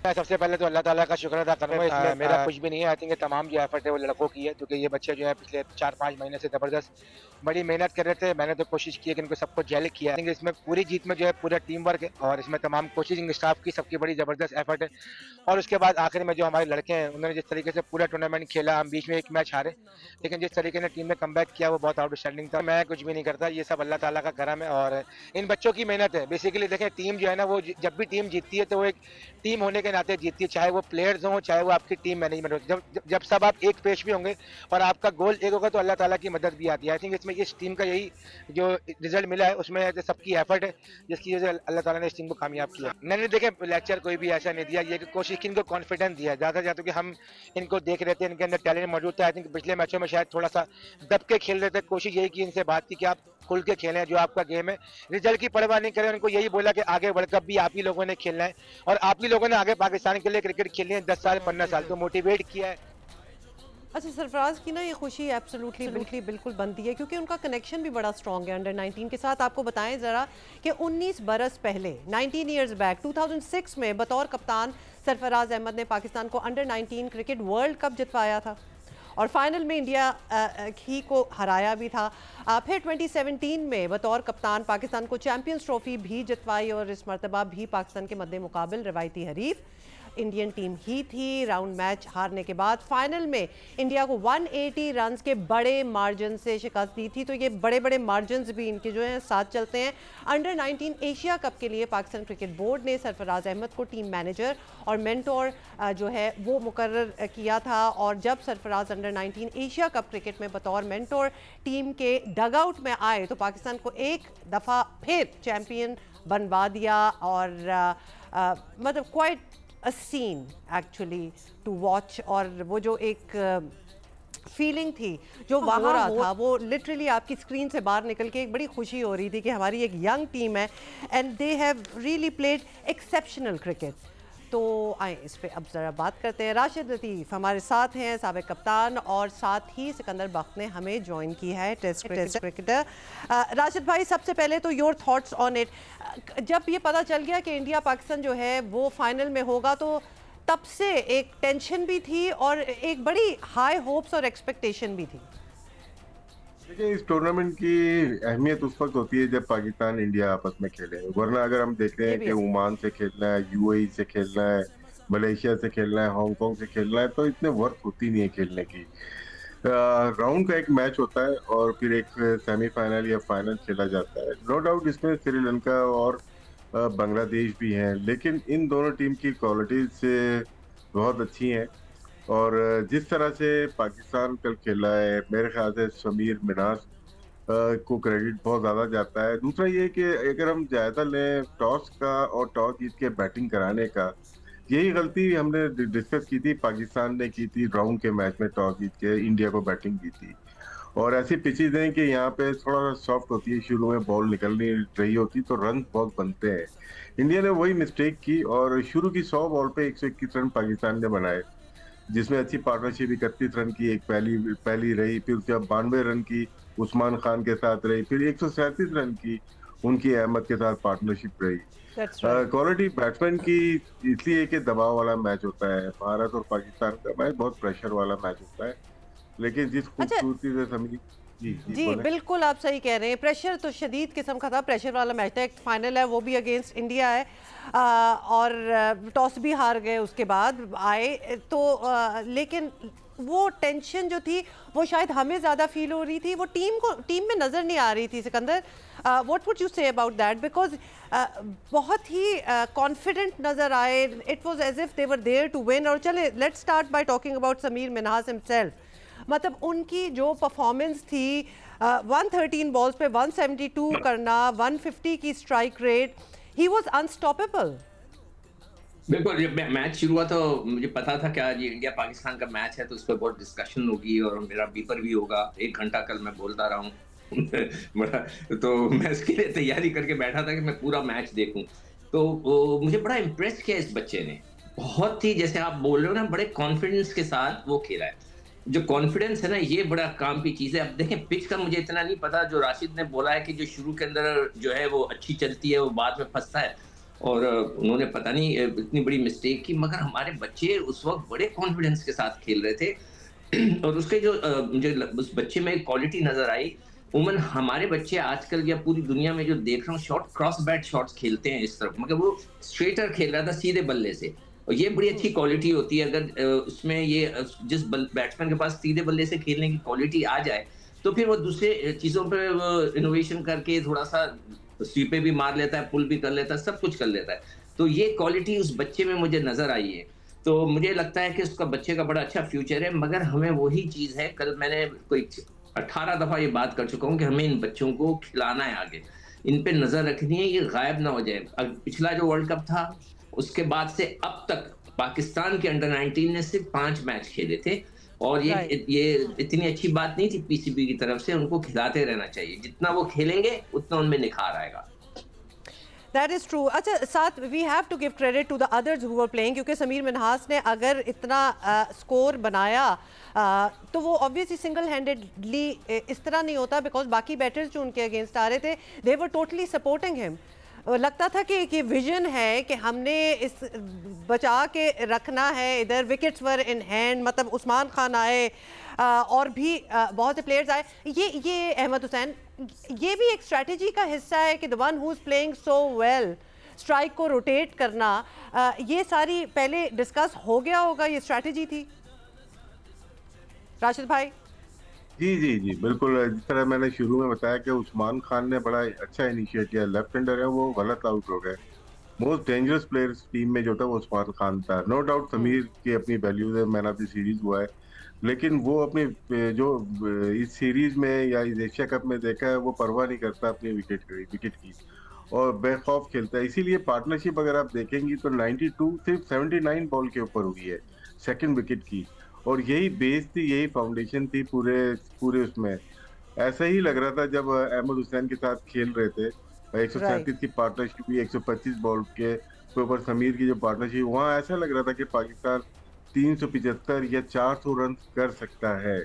सबसे पहले तो अल्लाह ताला का शुक्र अदा करूँगा, इसमें मेरा कुछ भी नहीं है। आई थिंक ये तमाम जो एफर्ट है वो लड़कों की है, क्योंकि ये बच्चे जो है पिछले 4-5 महीने से ज़बरदस्त बड़ी मेहनत कर रहे थे। मैंने तो कोशिश की है कि इनको सबको जेल किया है। इसमें पूरी जीत में जो है पूरा टीम वर्क है, और इसमें तमाम कोचिंग स्टाफ की सबकी बड़ी ज़बरदस्त एफर्ट है। और उसके बाद आखिर में जो हमारे लड़के हैं उन्होंने जिस तरीके से पूरा टूर्नामेंट खेला, हम बीच में एक मैच हारे, लेकिन जिस तरीके से टीम ने कमबैक किया वो बहुत आउटस्टैंडिंग था। मैं कुछ भी नहीं करता, ये सब अल्लाह ताला का करम है और इन बच्चों की मेहनत है। बेसिकली देखें, टीम जो है ना, वो जब भी टीम जीतती है तो वो एक टीम होने के नाते जीतती है, चाहे वो प्लेयर्स हों, चाहे वो आपकी टीम मैनेजमेंट हो। जब सब आप एक पेश भी होंगे और आपका गोल एक होगा तो अल्लाह ताला की मदद भी आती है। आई थिंक इसमें इस टीम का यही जो रिजल्ट मिला है उसमें सबकी एफर्ट है, जिसकी वजह से अल्लाह ताला ने इस टीम को कामयाब किया। मैंने देखे लेक्चर कोई भी ऐसा नहीं दिया, ये कोशिश की इनको कॉन्फिडेंस दिया ज़्यादा से ज़्यादा, कि हम इनको देख रहे थे, इनके अंदर टैलेंट मौजूद था। आई थिंक पिछले मैचों में शायद थोड़ा सा दब के खेल रहे थे। कोशिश यही की इनसे बात की कि आप खुल के खेलें, जो आपका गेम है, रिजल्ट की परवाह नहीं करें। उनको यही बोला कि आगे वर्ल्ड कप भी आप ही लोगों ने खेलना है, और आप ही लोगों ने आगे पाकिस्तान के लिए क्रिकेट खेलनी है 10 साल 15 साल, तो मोटिवेट किया है। अच्छा, सरफराज की ना ये खुशी एब्सोल्युटली बिल्कुल बनती है, क्योंकि उनका कनेक्शन भी बड़ा स्ट्रॉन्ग है अंडर 19 के साथ। आपको बताएं ज़रा कि 19 बरस पहले, 19 ईयर्स बैक, 2006 में बतौर कप्तान सरफराज अहमद ने पाकिस्तान को अंडर 19 क्रिकेट वर्ल्ड कप जितवाया था, और फाइनल में इंडिया ही को हराया भी था। फिर 2017 में बतौर कप्तान पाकिस्तान को चैम्पियंस ट्रॉफी भी जितवाई, और इस मरतबा भी पाकिस्तान के मद्दे मुकाबिल रवायती हरीफ इंडियन टीम ही थी। राउंड मैच हारने के बाद फाइनल में इंडिया को 180 रन्स के बड़े मार्जिन से शिकस्त दी थी। तो ये बड़े मार्जिन भी इनके जो हैं साथ चलते हैं। अंडर 19 एशिया कप के लिए पाकिस्तान क्रिकेट बोर्ड ने सरफराज अहमद को टीम मैनेजर और मेंटोर जो है वो मुकर्रर किया था, और जब Sarfaraz under 19 Asia cup cricket में बतौर मेंटोर टीम के डगआउट में आए तो पाकिस्तान को एक दफ़ा फिर चैम्पियन बनवा दिया। और मतलब quite a scene actually to watch, और वो जो एक फीलिंग थी जो वहाँ हो रहा था, वो लिटरली आपकी स्क्रीन से बाहर निकल के एक बड़ी खुशी हो रही थी कि हमारी एक यंग टीम है and they have really played exceptional cricket. तो आए इस पे अब ज़रा बात करते हैं। राशिद लतीफ़ हमारे साथ हैं, साबिक कप्तान, और साथ ही सिकंदर बख्त ने हमें ज्वाइन की है, टेस्ट क्रिकेटर। राशिद भाई, सबसे पहले तो योर थॉट्स ऑन इट। जब ये पता चल गया कि इंडिया पाकिस्तान जो है वो फाइनल में होगा, तो तब से एक टेंशन भी थी और एक बड़ी हाई होप्स और एक्सपेक्टेशन भी थी। देखिए, इस टूर्नामेंट की अहमियत उस वक्त होती है जब पाकिस्तान इंडिया आपस में खेले, वरना अगर हम देख रहे हैं कि ओमान से खेलना है, यूएई से खेलना है, मलेशिया से खेलना है, हांगकांग से खेलना है, तो इतने वर्थ होती नहीं है खेलने की। राउंड का एक मैच होता है और फिर एक सेमीफाइनल या फाइनल खेला जाता है। नो डाउट इसमें श्रीलंका और बांग्लादेश भी हैं, लेकिन इन दोनों टीम की क्वालिटीज बहुत अच्छी हैं, और जिस तरह से पाकिस्तान कल खेला है, मेरे ख्याल से समीर मिनाज को क्रेडिट बहुत ज़्यादा जाता है। दूसरा ये कि अगर हम जायज़ा लें टॉस का और टॉस जीत के बैटिंग कराने का, यही गलती हमने डिस्कस की थी, पाकिस्तान ने की थी राउंड के मैच में, टॉस जीत के इंडिया को बैटिंग दी थी। और ऐसी पिचेज हैं कि यहाँ पे थोड़ा सॉफ्ट होती है, शुरू में बॉल निकल नहीं रही होती तो रन बहुत बनते हैं। इंडिया ने वही मिस्टेक की और शुरू की 100 बॉल पे 121 रन पाकिस्तान ने बनाए, जिसमें अच्छी पार्टनरशिप 31 रन की एक पहली रही, फिर उसके बाद 92 रन की उस्मान खान के साथ रही, फिर 137 रन की उनकी अहमद के साथ पार्टनरशिप रही। क्वालिटी बैट्समैन की इसलिए कि दबाव वाला मैच होता है, भारत और पाकिस्तान का मैच बहुत प्रेशर वाला मैच होता है, लेकिन जिस खूबसूरती से जी बिल्कुल आप सही कह रहे हैं। प्रेशर तो शदीद किस्म का था, प्रेशर वाला मैच था। एक फाइनल है वो भी अगेंस्ट इंडिया है और टॉस भी हार गए उसके बाद आए तो लेकिन वो टेंशन जो थी वो शायद हमें ज़्यादा फील हो रही थी, वो टीम में नज़र नहीं आ रही थी। Sikandar, what would you say about that? Because बहुत ही कॉन्फिडेंट नज़र आए, it was as if they were there to win. और चले let's start by talking about Sameer Minhas himself. मतलब उनकी जो परफॉर्मेंस थी 113 बॉल्स पे 172 करना, 150 की strike rate, he was unstoppable. बिल्कुल, जब मैच शुरू हुआ तो मुझे पता था कि आज ये इंडिया पाकिस्तान का मैच है तो उस पर बहुत डिस्कशन होगी और मेरा बीपर भी होगा। 1 घंटा कल मैं बोलता रहा हूँ बड़ा, तो मैं इसके लिए तैयारी करके बैठा था कि मैं पूरा मैच देखूं। तो मुझे बड़ा इम्प्रेस किया इस बच्चे ने, बहुत ही, जैसे आप बोल रहे हो ना, बड़े कॉन्फिडेंस के साथ वो खेला है। जो कॉन्फिडेंस है ना, ये बड़ा काम की चीज़ है। अब देखें, पिच का मुझे इतना नहीं पता, जो राशिद ने बोला है कि जो शुरू के अंदर जो है वो अच्छी चलती है, वो बाद में फंसता है, और उन्होंने पता नहीं इतनी बड़ी मिस्टेक की, मगर हमारे बच्चे उस वक्त बड़े कॉन्फिडेंस के साथ खेल रहे थे। और उसके जो मुझे उस बच्चे में क्वालिटी नजर आई। उमन, हमारे बच्चे आजकल या पूरी दुनिया में जो देख रहा हूँ, शॉर्ट क्रॉस बैट शॉट्स खेलते हैं इस तरफ, मगर वो स्ट्रेटर खेल रहा था सीधे बल्ले से, और ये बड़ी अच्छी क्वालिटी होती है। अगर उसमें ये जिस बैट्समैन के पास सीधे बल्ले से खेलने की क्वालिटी आ जाए तो फिर वो दूसरे चीज़ों पर इनोवेशन करके थोड़ा सा स्वीपे भी मार लेता है, पुल भी कर लेता है, सब कुछ कर लेता है। तो ये क्वालिटी उस बच्चे में मुझे नजर आई है। तो मुझे लगता है कि उसका बच्चे का बड़ा अच्छा फ्यूचर है, मगर हमें वही चीज़ है, कल मैंने कोई 18 दफ़ा ये बात कर चुका हूँ कि हमें इन बच्चों को खिलाना है, आगे इन पे नज़र रखनी है, ये गायब ना हो जाए। अब पिछला जो वर्ल्ड कप था उसके बाद से अब तक पाकिस्तान के अंडर 19 ने सिर्फ 5 मैच खेले थे, और ये इतनी अच्छी बात नहीं थी पीसीबी की तरफ से। उनको खिलाते रहना चाहिए, जितना वो खेलेंगे उतना उनमें निखार आएगा। That is true. अच्छा, साथ we have to give credit to the others who were playing, क्योंकि समीर मिन्हास ने अगर इतना स्कोर बनाया तो वो ऑब्वियसली सिंगल हैंडेडली इस तरह नहीं होता, बिकॉज बाकी बैटर्स जो उनके अगेंस्ट आ रहे थे दे वर टोटली सपोर्टिंग हिम। लगता था कि विजन है कि हमने इस बचा के रखना है, इधर विकेट्स वर इन हैंड, मतलब उस्मान खान आए और भी बहुत से प्लेयर्स आए। ये अहमद हुसैन, ये भी एक स्ट्रैटेजी का हिस्सा है कि the one who is playing so well, strike को रोटेट करना, ये सारी पहले डिस्कस हो गया होगा, ये स्ट्रैटेजी थी राशिद भाई? जी बिल्कुल। जिस तरह मैंने शुरू में बताया कि उस्मान खान ने बड़ा अच्छा इनिशिएट किया, लेफ्ट हैंडर है, वो गलत आउट हो गए। मोस्ट डेंजरस प्लेयर टीम में जो था वो उस्मान खान था। नो डाउट समीर की अपनी वैल्यूज है, मैन ऑफ द सीरीज हुआ है, लेकिन वो अपनी जो इस सीरीज में या इस एशिया कप में देखा है, वो परवाह नहीं करता अपनी विकेट की और बेखौफ खेलता है। इसीलिए पार्टनरशिप अगर आप देखेंगी तो 92 सिर्फ 79 बॉल के ऊपर हुई है सेकंड विकेट की, और यही बेस थी, यही फाउंडेशन थी पूरे उसमें। ऐसा ही लग रहा था जब अहमद हुसैन के साथ खेल रहे थे, 137 की पार्टनरशिप हुई, 125 बॉल के ऊपर समीर की जो पार्टनरशिप, वहाँ ऐसा लग रहा था कि पाकिस्तान 375 या 400 रन कर सकता है।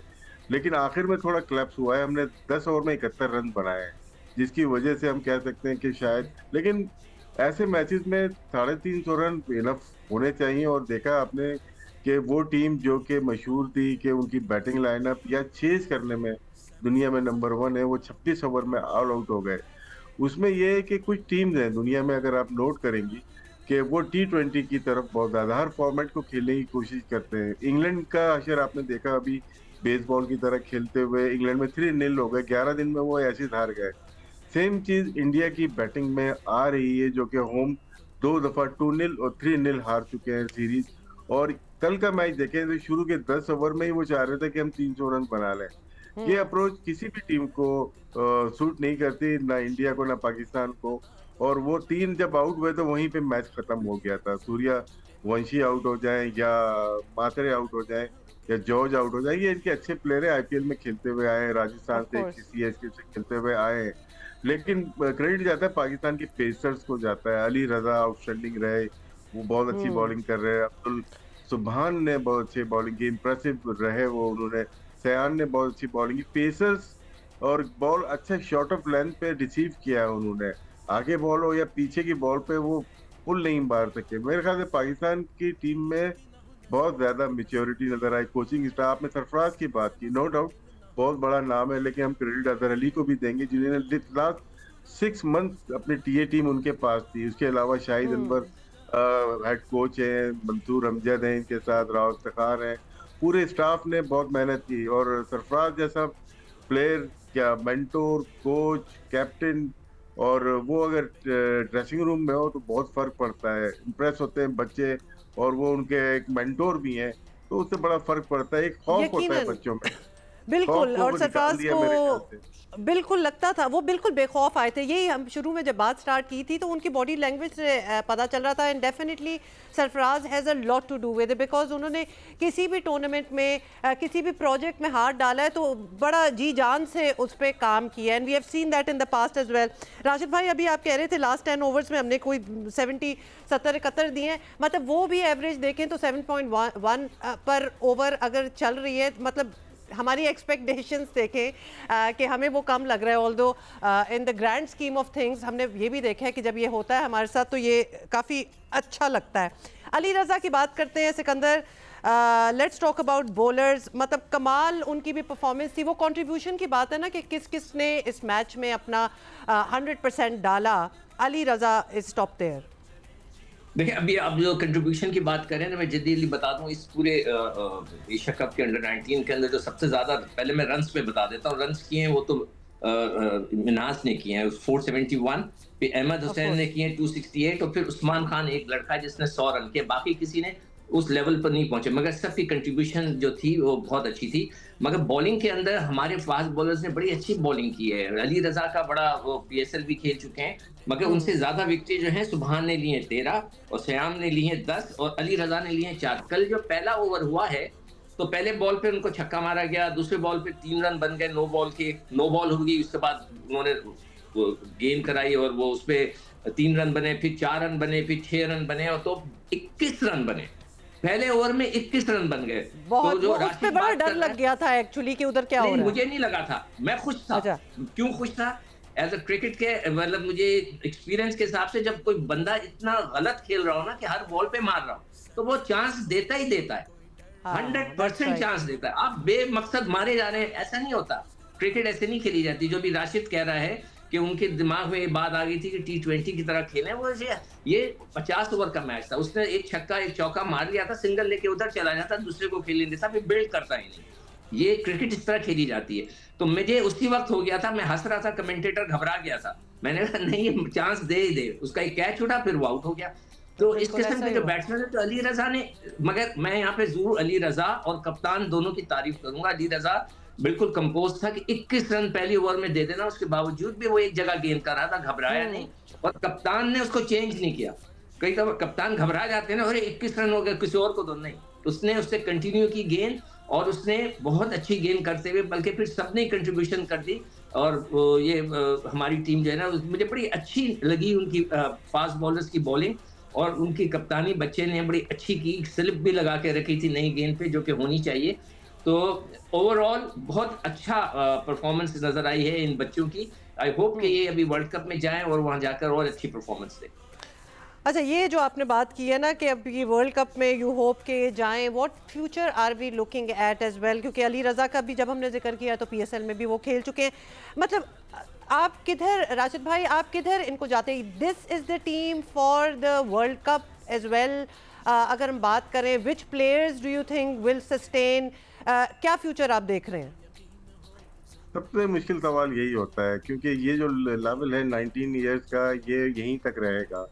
लेकिन आखिर में थोड़ा क्लैप्स हुआ है, हमने 10 ओवर में 71 रन बनाए हैं, जिसकी वजह से हम कह सकते हैं कि शायद, लेकिन ऐसे मैचेस में 350 रन इनफ होने चाहिए। और देखा आपने कि वो टीम जो कि मशहूर थी कि उनकी बैटिंग लाइनअप या चेज करने में दुनिया में नंबर 1 है, वो 36 ओवर में ऑल आउट हो गए। उसमें ये है कि कुछ टीम्स हैं दुनिया में, अगर आप नोट करेंगी कि वो T20 की तरफ बहुत ज़्यादा हर फॉर्मेट को खेलने की कोशिश करते हैं। इंग्लैंड का अशर आपने देखा, अभी बेसबॉल की तरह खेलते हुए इंग्लैंड में 3-0 हो गए, 11 दिन में वो ऐसे हार गए। सेम चीज़ इंडिया की बैटिंग में आ रही है, जो कि होम 2 दफ़ा 2-0 और 3-0 हार चुके हैं सीरीज। और कल का मैच देखें तो शुरू के 10 ओवर में ही वो चाह रहे थे कि हम 300 रन बना लें। ये अप्रोच किसी भी टीम को सूट नहीं करती, ना इंडिया को ना पाकिस्तान को। और वो 3 जब आउट हुए तो वहीं पे मैच खत्म हो गया था। सूर्यवंशी आउट हो जाए या मात्रे आउट हो जाए या जॉर्ज आउट हो जाए, ये इनके अच्छे प्लेयर है, आईपीएल में खेलते हुए आए, राजस्थान से सीएसके से खेलते हुए आए। लेकिन क्रेडिट जाता है पाकिस्तान के पेसर्स को जाता है। अली रजा आउटस्टैंडिंग रहे, वो बहुत अच्छी बॉलिंग कर रहे हैं। अब्दुल सुबहान ने बहुत अच्छी बॉलिंग की, इंप्रेसिव रहे वो, उन्होंने सयान ने बहुत अच्छी बॉलिंग की। पेसर्स और बॉल अच्छा शॉर्ट ऑफ लेंथ पे रिसीव किया है उन्होंने, आगे बॉल हो या पीछे की बॉल पे वो पुल नहीं मार सके। मेरे ख्याल से पाकिस्तान की टीम में बहुत ज्यादा मेच्योरिटी नजर आई। कोचिंग स्टाफ में सरफराज की बात की, नो डाउट बहुत बड़ा नाम है, लेकिन हम क्रेडिट अजहर अली को भी देंगे जिन्होंने लास्ट 6 मंथ अपनी टीए टीम उनके पास थी। उसके अलावा शाहिद अनवर हेड कोच हैं, मंसूर अमजद हैं इनके साथ, राव इफ्तिखार हैं, पूरे स्टाफ ने बहुत मेहनत की। और सरफराज जैसा प्लेयर, क्या मेंटोर, कोच, कैप्टन, और वो अगर ड्रेसिंग रूम में हो तो बहुत फर्क पड़ता है, इम्प्रेस होते हैं बच्चे, और वो उनके एक मेंटोर भी हैं, तो उससे बड़ा फर्क पड़ता है, एक खौफ होता है बच्चों में। बिल्कुल, और सरफराज को बिल्कुल लगता था, वो बिल्कुल बेखौफ आए थे। यही हम शुरू में जब बात स्टार्ट की थी तो उनकी बॉडी लैंग्वेज से पता चल रहा था। And definitely Sarfaraz has a lot to do with it, because उन्होंने किसी भी टूर्नामेंट में किसी भी प्रोजेक्ट में हाथ डाला है तो बड़ा जी जान से उस पर काम किया। And we have seen that in the past as well. Rashid भाई, अभी आप कह रहे थे लास्ट 10 ओवर्स में हमने कोई 70-71 दिए हैं, मतलब वो भी एवरेज देखें तो 7.1 पर ओवर अगर चल रही है, मतलब हमारी एक्सपेक्टेशंस देखें कि हमें वो कम लग रहा है। Although in the grand scheme of things हमने ये भी देखा है कि जब ये होता है हमारे साथ तो ये काफ़ी अच्छा लगता है। अली रज़ा की बात करते हैं। Sikandar, let's talk about bowlers. मतलब कमाल उनकी भी परफॉर्मेंस थी। वो कंट्रीब्यूशन की बात है ना कि किस किस ने इस मैच में अपना 100% डाला। Ali Raza is top there. देखिए, अभी आप जो कंट्रीब्यूशन की बात करें ना, मैं जल्दी बता दूं, इस पूरे एशिया कप के अंडर 19 के अंदर जो सबसे ज्यादा, पहले मैं रन्स पे बता देता हूँ, रन्स किए हैं वो तो मिनाज ने किए हैं 471, फिर अहमद हुसैन ने किए 268, और फिर उस्मान खान एक लड़का जिसने 100 रन किए। बाकी किसी ने उस लेवल पर नहीं पहुंचे, मगर सबकी कंट्रीब्यूशन जो थी वो बहुत अच्छी थी। मगर बॉलिंग के अंदर हमारे फास्ट बॉलर्स ने बड़ी अच्छी बॉलिंग की है। अली रजा का बड़ा, वो पीएसएल भी खेल चुके हैं, मगर उनसे ज्यादा विकेटें जो हैं सुबहान ने लिए 13 और सयाम ने लिए 10 और अली रजा ने लिए 4। कल जो पहला ओवर हुआ है तो पहले बॉल पे उनको छक्का मारा गया, दूसरे बॉल पे 3 रन बन गए, नो बॉल हो गई, उसके बाद उन्होंने गेम कराई और वो उस पर 3 रन बने, फिर 4 रन बने, फिर 6 रन बने, और तो 21 रन बने। पहले ओवर में 21 रन बन गए। तो जो उस पे बड़ा डर लग गया था एक्चुअली कि उधर क्या हो रहा है। मुझे नहीं लगा था, मैं खुश था। अच्छा। क्यों खुश था? एज अ क्रिकेट के, मतलब मुझे एक्सपीरियंस के हिसाब से, जब कोई बंदा इतना गलत खेल रहा हो ना कि हर बॉल पे मार रहा हो, तो वो चांस देता ही देता है। 100% चांस देता है। आप बेमकसद मारे जा रहे हैं, ऐसा नहीं होता। क्रिकेट ऐसे नहीं खेली जाती। जो भी राशिद कह रहा है कि उनके दिमाग में ये बात आ गई थी कि T20 की तरह खेलें, वो ये 50 ओवर का मैच था। उसने एक छक्का एक चौका मार लिया था, सिंगल लेके उधर चला जाता, दूसरे को खेलने देता, फिर बिल्ड करता ही नहीं। ये क्रिकेट इस तरह खेली जाती है। तो मुझे उसी वक्त हो गया था, मैं हंस रहा था, कमेंटेटर घबरा गया था। मैंने कहा नहीं, चांस दे ही दे। उसका एक कैच उठा, फिर वो आउट हो गया। तो इस किस्म के जो बैट्समैन है, तो अली रजा ने, मगर मैं यहाँ पे जरूर अली रजा और कप्तान दोनों की तारीफ करूंगा। अली रजा बिल्कुल कंपोज था कि 21 रन पहली ओवर में दे देना, उसके बावजूद भी वो एक जगह गेंद कर रहा था, घबराया नहीं, और कप्तान ने उसको चेंज नहीं किया। कई दफा कप्तान घबरा जाते हैं ना, अरे 21 रन हो गए, किसी और को दो, नहीं, उसने उससे कंटिन्यू की गेंद, और उसने बहुत अच्छी गेंद करते हुए, बल्कि फिर सबने कंट्रीब्यूशन कर दी। और ये हमारी टीम जो है ना, मुझे बड़ी अच्छी लगी उनकी फास्ट बॉलर्स की बॉलिंग, और उनकी कप्तानी बच्चे ने बड़ी अच्छी की, स्लिप भी लगा के रखी थी नई गेंद पे, जो कि होनी चाहिए। तो ओवरऑल बहुत अच्छा परफॉर्मेंस नजर आई है इन बच्चों की। आई होप कि ये अभी वर्ल्ड कप में जाएं और वहां जाकर और अच्छी परफॉर्मेंस दें। अच्छा, ये जो आपने बात की है ना कि अब ये वर्ल्ड कप में यू होप के जाएं, what future are we looking at as well? क्योंकि अली रजा का भी जब हमने जिक्र किया तो पीएसएल में भी वो खेल चुके हैं। मतलब आप किधर, राशिद भाई, आप किधर इनको जाते हैं? This is the team for the world cup as well. अगर हम बात करें, which players do you think will sustain? क्या फ्यूचर आप देख रहे हैं? सबसे मुश्किल सवाल यही होता है, क्योंकि ये जो लेवल है 19 इयर्स का, ये यहीं तक रहेगा।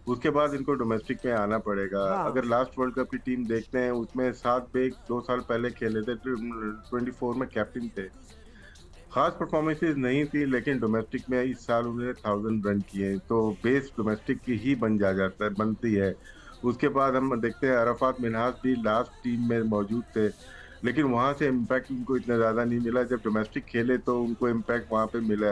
उसके बाद इनको डोमेस्टिक में आना पड़ेगा। अगर लास्ट वर्ल्ड कप की टीम देखते हैं, उसमें 7 बेग 2 साल पहले खेले थे, 24 में कैप्टन थे। खास परफॉर्मेंसेस नहीं थी, लेकिन डोमेस्टिक में इस साल उन्होंने 1000 रन किए, तो बेस डोमेस्टिक की ही बनती है। उसके बाद हम देखते हैं अरफात मिन्हाज भी लास्ट टीम में मौजूद थे, लेकिन वहाँ से इम्पैक्ट उनको इतना ज़्यादा नहीं मिला। जब डोमेस्टिक खेले तो उनको इम्पैक्ट वहाँ पे मिला।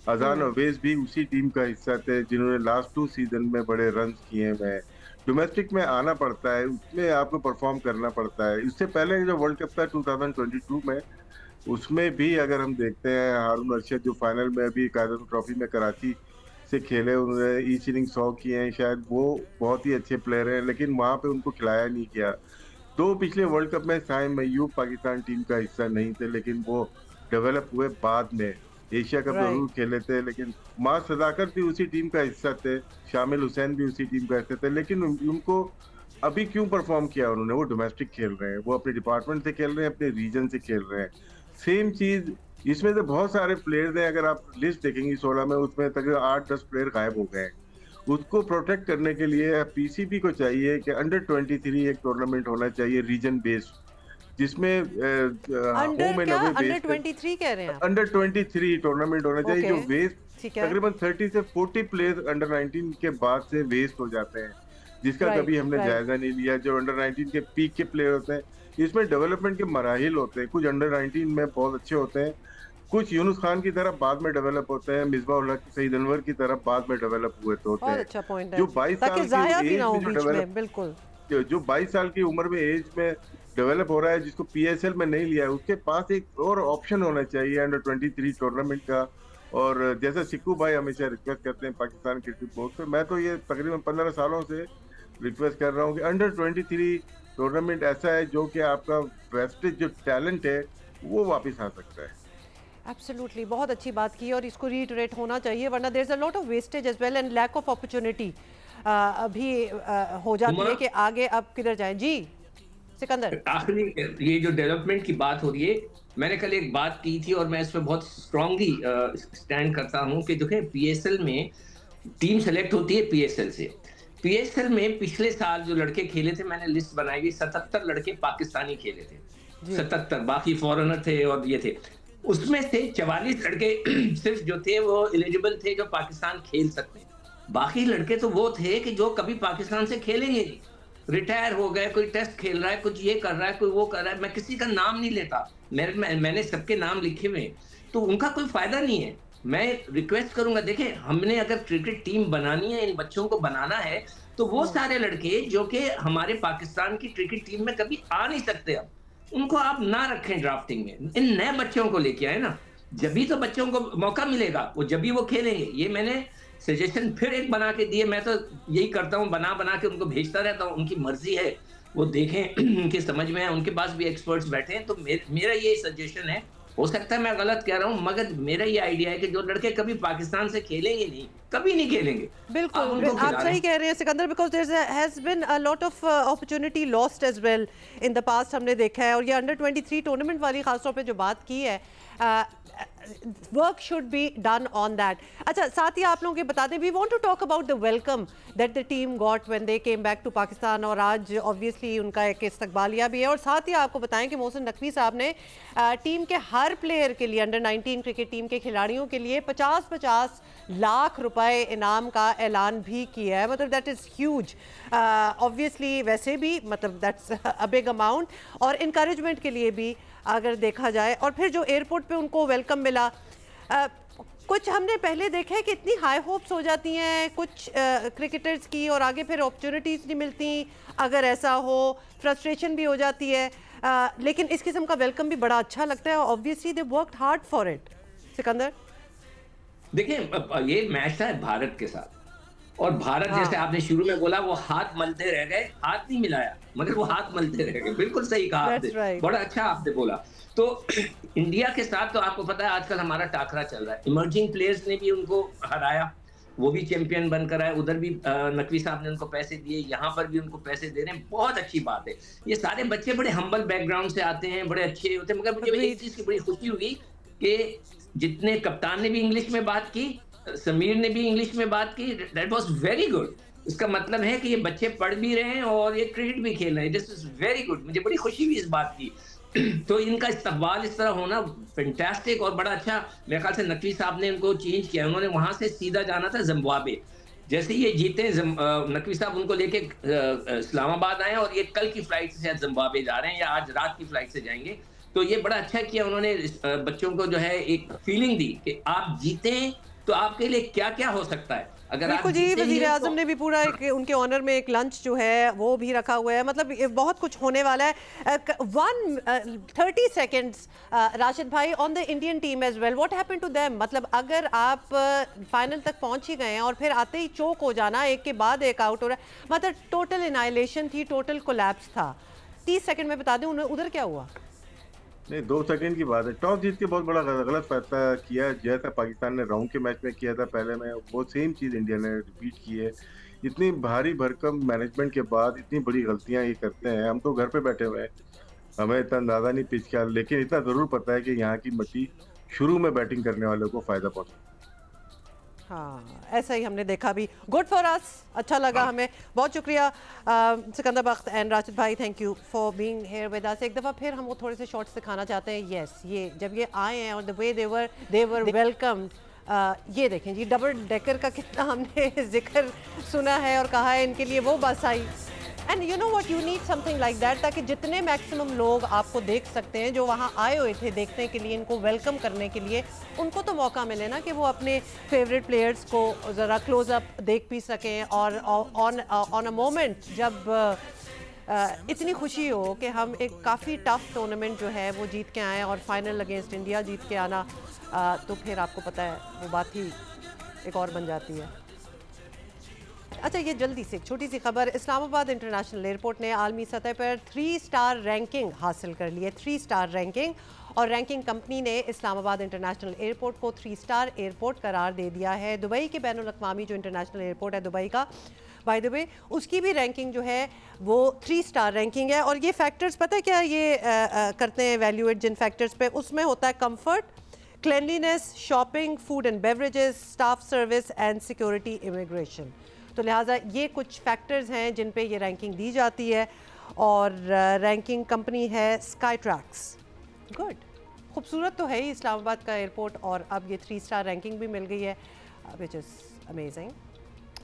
अजान अवेज भी उसी टीम का हिस्सा थे जिन्होंने लास्ट 2 सीजन में बड़े रन किए हैं। डोमेस्टिक में आना पड़ता है, उसमें आपको परफॉर्म करना पड़ता है। इससे पहले जो वर्ल्ड कप था 2022 में, उसमें भी अगर हम देखते हैं, हारून रशीद जो फाइनल में अभी कायदर ट्रॉफी में कराची से खेले, उन्होंने ईच इनिंग 100 किए हैं, शायद वो बहुत ही अच्छे प्लेयर हैं, लेकिन वहाँ पे उनको खिलाया नहीं गया। 2 पिछले वर्ल्ड कप में साइम अय्यूब पाकिस्तान टीम का हिस्सा नहीं थे, लेकिन वो डेवलप हुए बाद में। एशिया कप जरूर खेले थे, लेकिन मां सदाकत भी उसी टीम का हिस्सा थे, शामिल हुसैन भी उसी टीम का हिस्सा थे, लेकिन उनको अभी क्यों परफॉर्म किया उन्होंने? वो डोमेस्टिक खेल रहे हैं, वो अपने डिपार्टमेंट से खेल रहे हैं, अपने रीजन से खेल रहे हैं। सेम चीज इसमें तो बहुत सारे प्लेयर्स हैं, अगर आप लिस्ट देखेंगे 16 में, उसमें तकरीबन 8-10 प्लेयर गायब हो गए हैं। उसको प्रोटेक्ट करने के लिए पीसीबी को चाहिए कि अंडर 23 एक टूर्नामेंट होना चाहिए रीजन बेस्ड, जिसमें home and away based. Under 23 कह रहे हैं? अंडर 23 टूर्नामेंट होना चाहिए जो वेस्ट तकरीबन 30 से 40 प्लेयर्स अंडर 19 के बाद से वेस्ट हो जाते हैं, जिसका कभी हमने जायजा नहीं लिया। जो अंडर 19 के पीक के प्लेयर होते हैं, इसमें डेवलपमेंट के मराहिल होते हैं। कुछ अंडर 19 में बहुत अच्छे होते हैं, कुछ यूनुस खान की तरह बाद में डेवलप होते हैं, मिसबाह उल हक, सईद अनवर की तरह बाद में डेवलप हुए तो होते हैं। अच्छा पॉइंट है। जो 22 साल की एज में डेवलप, बिल्कुल जो 22 साल की उम्र में एज में डेवलप हो रहा है, जिसको पीएसएल में नहीं लिया है, उसके पास एक और ऑप्शन होना चाहिए अंडर 23 टूर्नामेंट का। और जैसा सिक्कू भाई हमेशा रिक्वेस्ट करते हैं पाकिस्तान क्रिकेट बोर्ड से, मैं तो ये तकरीबन 15 सालों से रिक्वेस्ट कर रहा हूँ कि अंडर 23 टूर्नामेंट ऐसा है जो कि आपका वेस्टेज जो टैलेंट है वो वापस आ सकता है। एब्सोल्युटली, बहुत अच्छी बात की और इसको रीइटरेट होना चाहिए, वरना there is a lot of wastage as well and lack of opportunity अभी हो जाती है कि आगे अब किधर जाएं। जी सिकंदर, आखिरी ये जो डेवलपमेंट की बात हो रही है, मैंने कल एक बात की थी और मैं इस पर बहुत स्ट्रांगली स्टैंड करता हूं कि देखिए पीएसएल में टीम सेलेक्ट होती है पीएसएल से। पीएसएल में पिछले साल जो लड़के खेले थे, मैंने लिस्ट बनाई हुई, 77 लड़के पाकिस्तानी खेले थे, 77, बाकी फॉरेनर थे और ये थे। उसमें से 44 लड़के सिर्फ जो थे वो एलिजिबल थे जो पाकिस्तान खेल सकते हैं। बाकी लड़के तो वो थे कि जो कभी पाकिस्तान से खेलेंगे नहीं, रिटायर हो गए, कोई टेस्ट खेल रहा है, कुछ ये कर रहा है, कोई वो कर रहा है। मैं किसी का नाम नहीं लेता, मैंने सबके नाम लिखे हुए, तो उनका कोई फायदा नहीं है। मैं रिक्वेस्ट करूंगा, देखिए हमने अगर क्रिकेट टीम बनानी है, इन बच्चों को बनाना है, तो वो सारे लड़के जो कि हमारे पाकिस्तान की क्रिकेट टीम में कभी आ नहीं सकते, अब उनको आप ना रखें ड्राफ्टिंग में, इन नए बच्चों को लेके आए ना, जब भी तो बच्चों को मौका मिलेगा, वो जब भी वो खेलेंगे। ये मैंने सजेशन फिर एक बना के दिए, मैं तो यही करता हूँ, बना के उनको भेजता रहता हूँ, उनकी मर्जी है, वो देखें उनके समझ में है, उनके पास भी एक्सपर्ट्स बैठे हैं। तो मेरा ये सजेशन है, हो सकता है मैं गलत कह रहा हूँ, मगर मेरा ये आइडिया है कि जो लड़के कभी पाकिस्तान से खेलेंगे नहीं, कभी नहीं खेलेंगे। बिल्कुल आप सही कह रहे हैं Sikandar, because there has been a lot of opportunity lost as well in the past, हमने देखा है। और ये अंडर 23 टूर्नामेंट वाली खासतौर पे जो बात की है, work should be done on that. अच्छा, साथ ही आप लोगों के बता दें, we want to talk about the welcome that the team got when they came back to Pakistan, और आज obviously उनका एक इस्तकबालिया भी है। और साथ ही आपको बताएं कि मोहसिन नकवी साहब ने टीम के हर प्लेयर के लिए, अंडर 19 क्रिकेट टीम के खिलाड़ियों के लिए 50-50 लाख रुपए इनाम का ऐलान भी किया है। मतलब दैट इज़ ह्यूज, ऑब्वियसली वैसे भी मतलब दैट्स अ बिग अमाउंट, और इनकरेजमेंट के लिए भी अगर देखा जाए। और फिर जो एयरपोर्ट पे उनको वेलकम मिला, कुछ हमने पहले देखा है कि इतनी हाई होप्स हो जाती हैं कुछ क्रिकेटर्स की, और आगे फिर अपॉर्चुनिटीज़ नहीं मिलती, अगर ऐसा हो फ्रस्ट्रेशन भी हो जाती है। लेकिन इस किस्म का वेलकम भी बड़ा अच्छा लगता है, obviously they worked hard for it. Sikandar, देखिए ये मैच था भारत के साथ, और भारत जैसे आपने शुरू में बोला, वो हाथ मलते रह गए, हाथ नहीं मिलाया मगर वो हाथ मलते रह गए, बिल्कुल सही कहा आपने, बड़ा अच्छा आपने बोला। तो इंडिया के साथ तो आपको पता है आजकल हमारा टाकरा चल रहा है, इमर्जिंग प्लेयर्स ने भी उनको हराया, वो भी चैंपियन बनकर आए, उधर भी नकवी साहब ने उनको पैसे दिए, यहाँ पर भी उनको पैसे दे रहे हैं, बहुत अच्छी बात है। ये सारे बच्चे बड़े हम्बल बैकग्राउंड से आते हैं, बड़े अच्छे होते हैं, मगर मुझे एक चीज की बड़ी खुशी हुई कि जितने कप्तान ने भी इंग्लिश में बात की, समीर ने भी इंग्लिश में बात की, दैट वाज वेरी गुड। इसका मतलब है कि ये बच्चे पढ़ भी रहे हैं और ये क्रिकेट भी खेल रहे हैं, दिस इज वेरी गुड। मुझे बड़ी खुशी हुई इस बात की। तो इनका इस्तकबाल इस तरह होना फैंटास्टिक और बड़ा अच्छा। मेरे ख्याल से नकवी साहब ने उनको चेंज किया, उन्होंने वहां से सीधा जाना था जिम्बाब्वे। जैसे ये जीते, नकवी साहब उनको लेके इस्लामाबाद आए और ये कल की फ्लाइट से शायद जिम्बाब्वे जा रहे हैं या आज रात की फ्लाइट से जाएंगे। तो ये बड़ा अच्छा किया उन्होंने, बच्चों को जो है एक फीलिंग दी कि आप जीते तो आपके लिए क्या क्या हो सकता है। अगर बिल्कुल जी, वज़ीर आज़म ने भी पूरा एक उनके ऑनर में एक लंच जो है वो भी रखा हुआ है, मतलब बहुत कुछ होने वाला है। 30 सेकेंड्स राशिद भाई, on the Indian team as well, what happened to them? मतलब अगर आप फाइनल तक पहुंच ही गए हैं और फिर आते ही चोक हो जाना, एक के बाद एक आउट हो रहा है, मतलब टोटल एनाइलेशन थी, टोटल कोलैप्स था। 30 सेकेंड में बता दें उधर क्या हुआ? नहीं, 2 सेकंड की बात है। टॉस जीत के बहुत बड़ा गलत फैसला किया, जैसा पाकिस्तान ने राउंड के मैच में किया था पहले में, वो सेम चीज इंडिया ने रिपीट की है। इतनी भारी भरकम मैनेजमेंट के बाद इतनी बड़ी गलतियां ये करते हैं। हम तो घर पे बैठे हुए हैं, हमें इतना अंदाजा नहीं पिच का, लेकिन इतना जरूर पता है कि यहाँ की मिट्टी शुरू में बैटिंग करने वालों को फायदा पहुंचा। हाँ, ऐसा ही हमने देखा भी। गुड फॉर अस, अच्छा लगा हमें। बहुत शुक्रिया सिकंदर बख्त एंड राशिद भाई, thank you for being here with us. एक दफ़ा फिर हम वो थोड़े से शॉट्स दिखाना चाहते हैं। यस, ये जब ये आए हैं और the way they were welcome, ये देखें जी, डबल डेकर का कितना हमने जिक्र सुना है और कहा है इनके लिए वो बस आई। And you know what, you need something like that, ताकि जितने मैक्सिमम लोग आपको देख सकते हैं जो वहाँ आए हुए थे देखने के लिए, इनको वेलकम करने के लिए, उनको तो मौका मिले ना कि वो अपने फेवरेट प्लेयर्स को ज़रा क्लोज अप देख भी सकें। और ऑन अ मोमेंट जब इतनी खुशी हो कि हम एक काफ़ी टफ टूर्नामेंट जो है वो जीत के आए और फाइनल अगेंस्ट इंडिया जीत के आना, तो फिर आपको पता है वो बात ही एक और बन जाती है। अच्छा, ये जल्दी से एक छोटी सी खबर। इस्लामाबाद इंटरनेशनल एयरपोर्ट ने आलमी सतह पर 3 स्टार रैंकिंग हासिल कर ली है। 3 स्टार रैंकिंग, और रैंकिंग कंपनी ने इस्लामाबाद इंटरनेशनल एयरपोर्ट को 3 स्टार एयरपोर्ट करार दे दिया है। दुबई के बैनुल अक़वामी जो इंटरनेशनल एयरपोर्ट है दुबई का, बाय द वे, उसकी भी रैंकिंग जो है वो 3 स्टार रैंकिंग है। और ये फैक्टर्स पता है क्या ये करते हैं वैल्यूएट जिन फैक्टर्स पे, उसमें होता है comfort, cleanliness, shopping, food and beverages, staff service and security, immigration. तो लिहाजा ये कुछ फैक्टर्स हैं जिन पे ये रैंकिंग दी जाती है। और रैंकिंग कंपनी है स्काईट्रैक्स। गुड, खूबसूरत तो है ही इस्लामाबाद का एयरपोर्ट, और अब ये 3 स्टार रैंकिंग भी मिल गई है, which is amazing.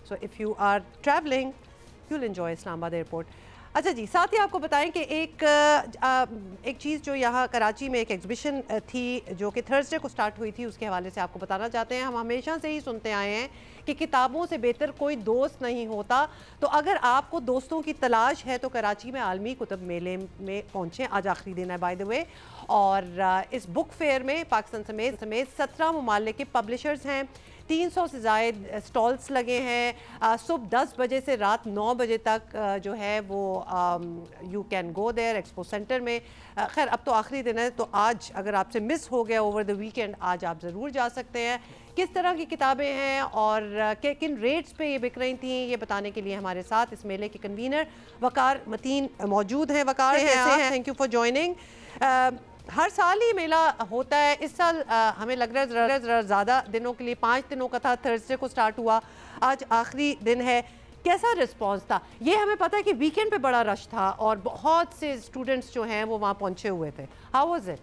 So if you are travelling you will enjoy Islamabad airport. अच्छा जी, साथ ही आपको बताएं कि एक चीज़ जो यहाँ कराची में एक एग्जीबिशन थी जो कि थर्सडे को स्टार्ट हुई थी, उसके हवाले से आपको बताना चाहते हैं। हम हमेशा से ही सुनते आए हैं कि किताबों से बेहतर कोई दोस्त नहीं होता। तो अगर आपको दोस्तों की तलाश है तो कराची में आलमी कुतुब मेले में पहुँचें। आज आखिरी दिन है बाय द वे, और इस बुक फेयर में पाकिस्तान समेत 17 ममालिक के पब्लिशर्स हैं। 300 से ज़ायद स्टॉल्स लगे हैं। सुबह 10 बजे से रात 9 बजे तक जो है वो you can go there expo centre में। खैर अब तो आखिरी दिन है, तो आज अगर आपसे मिस हो गया ओवर द वीकेंड, आज आप ज़रूर जा सकते हैं। किस तरह की किताबें हैं और किन रेट्स पे ये बिक रही थी, ये बताने के लिए हमारे साथ इस मेले के कन्वीनर वकार मतीन मौजूद हैं। वकार, कैसे हैं? Thank you for joining. हर साल ही मेला होता है, इस साल हमें लग रहा है ज़्यादा दिनों के लिए, 5 दिनों का था, थर्सडे को स्टार्ट हुआ, आज आखिरी दिन है। कैसा रिस्पांस था? ये हमें पता है कि वीकेंड पे बड़ा रश था और बहुत से स्टूडेंट्स जो हैं वो वहाँ पहुँचे हुए थे। How was it?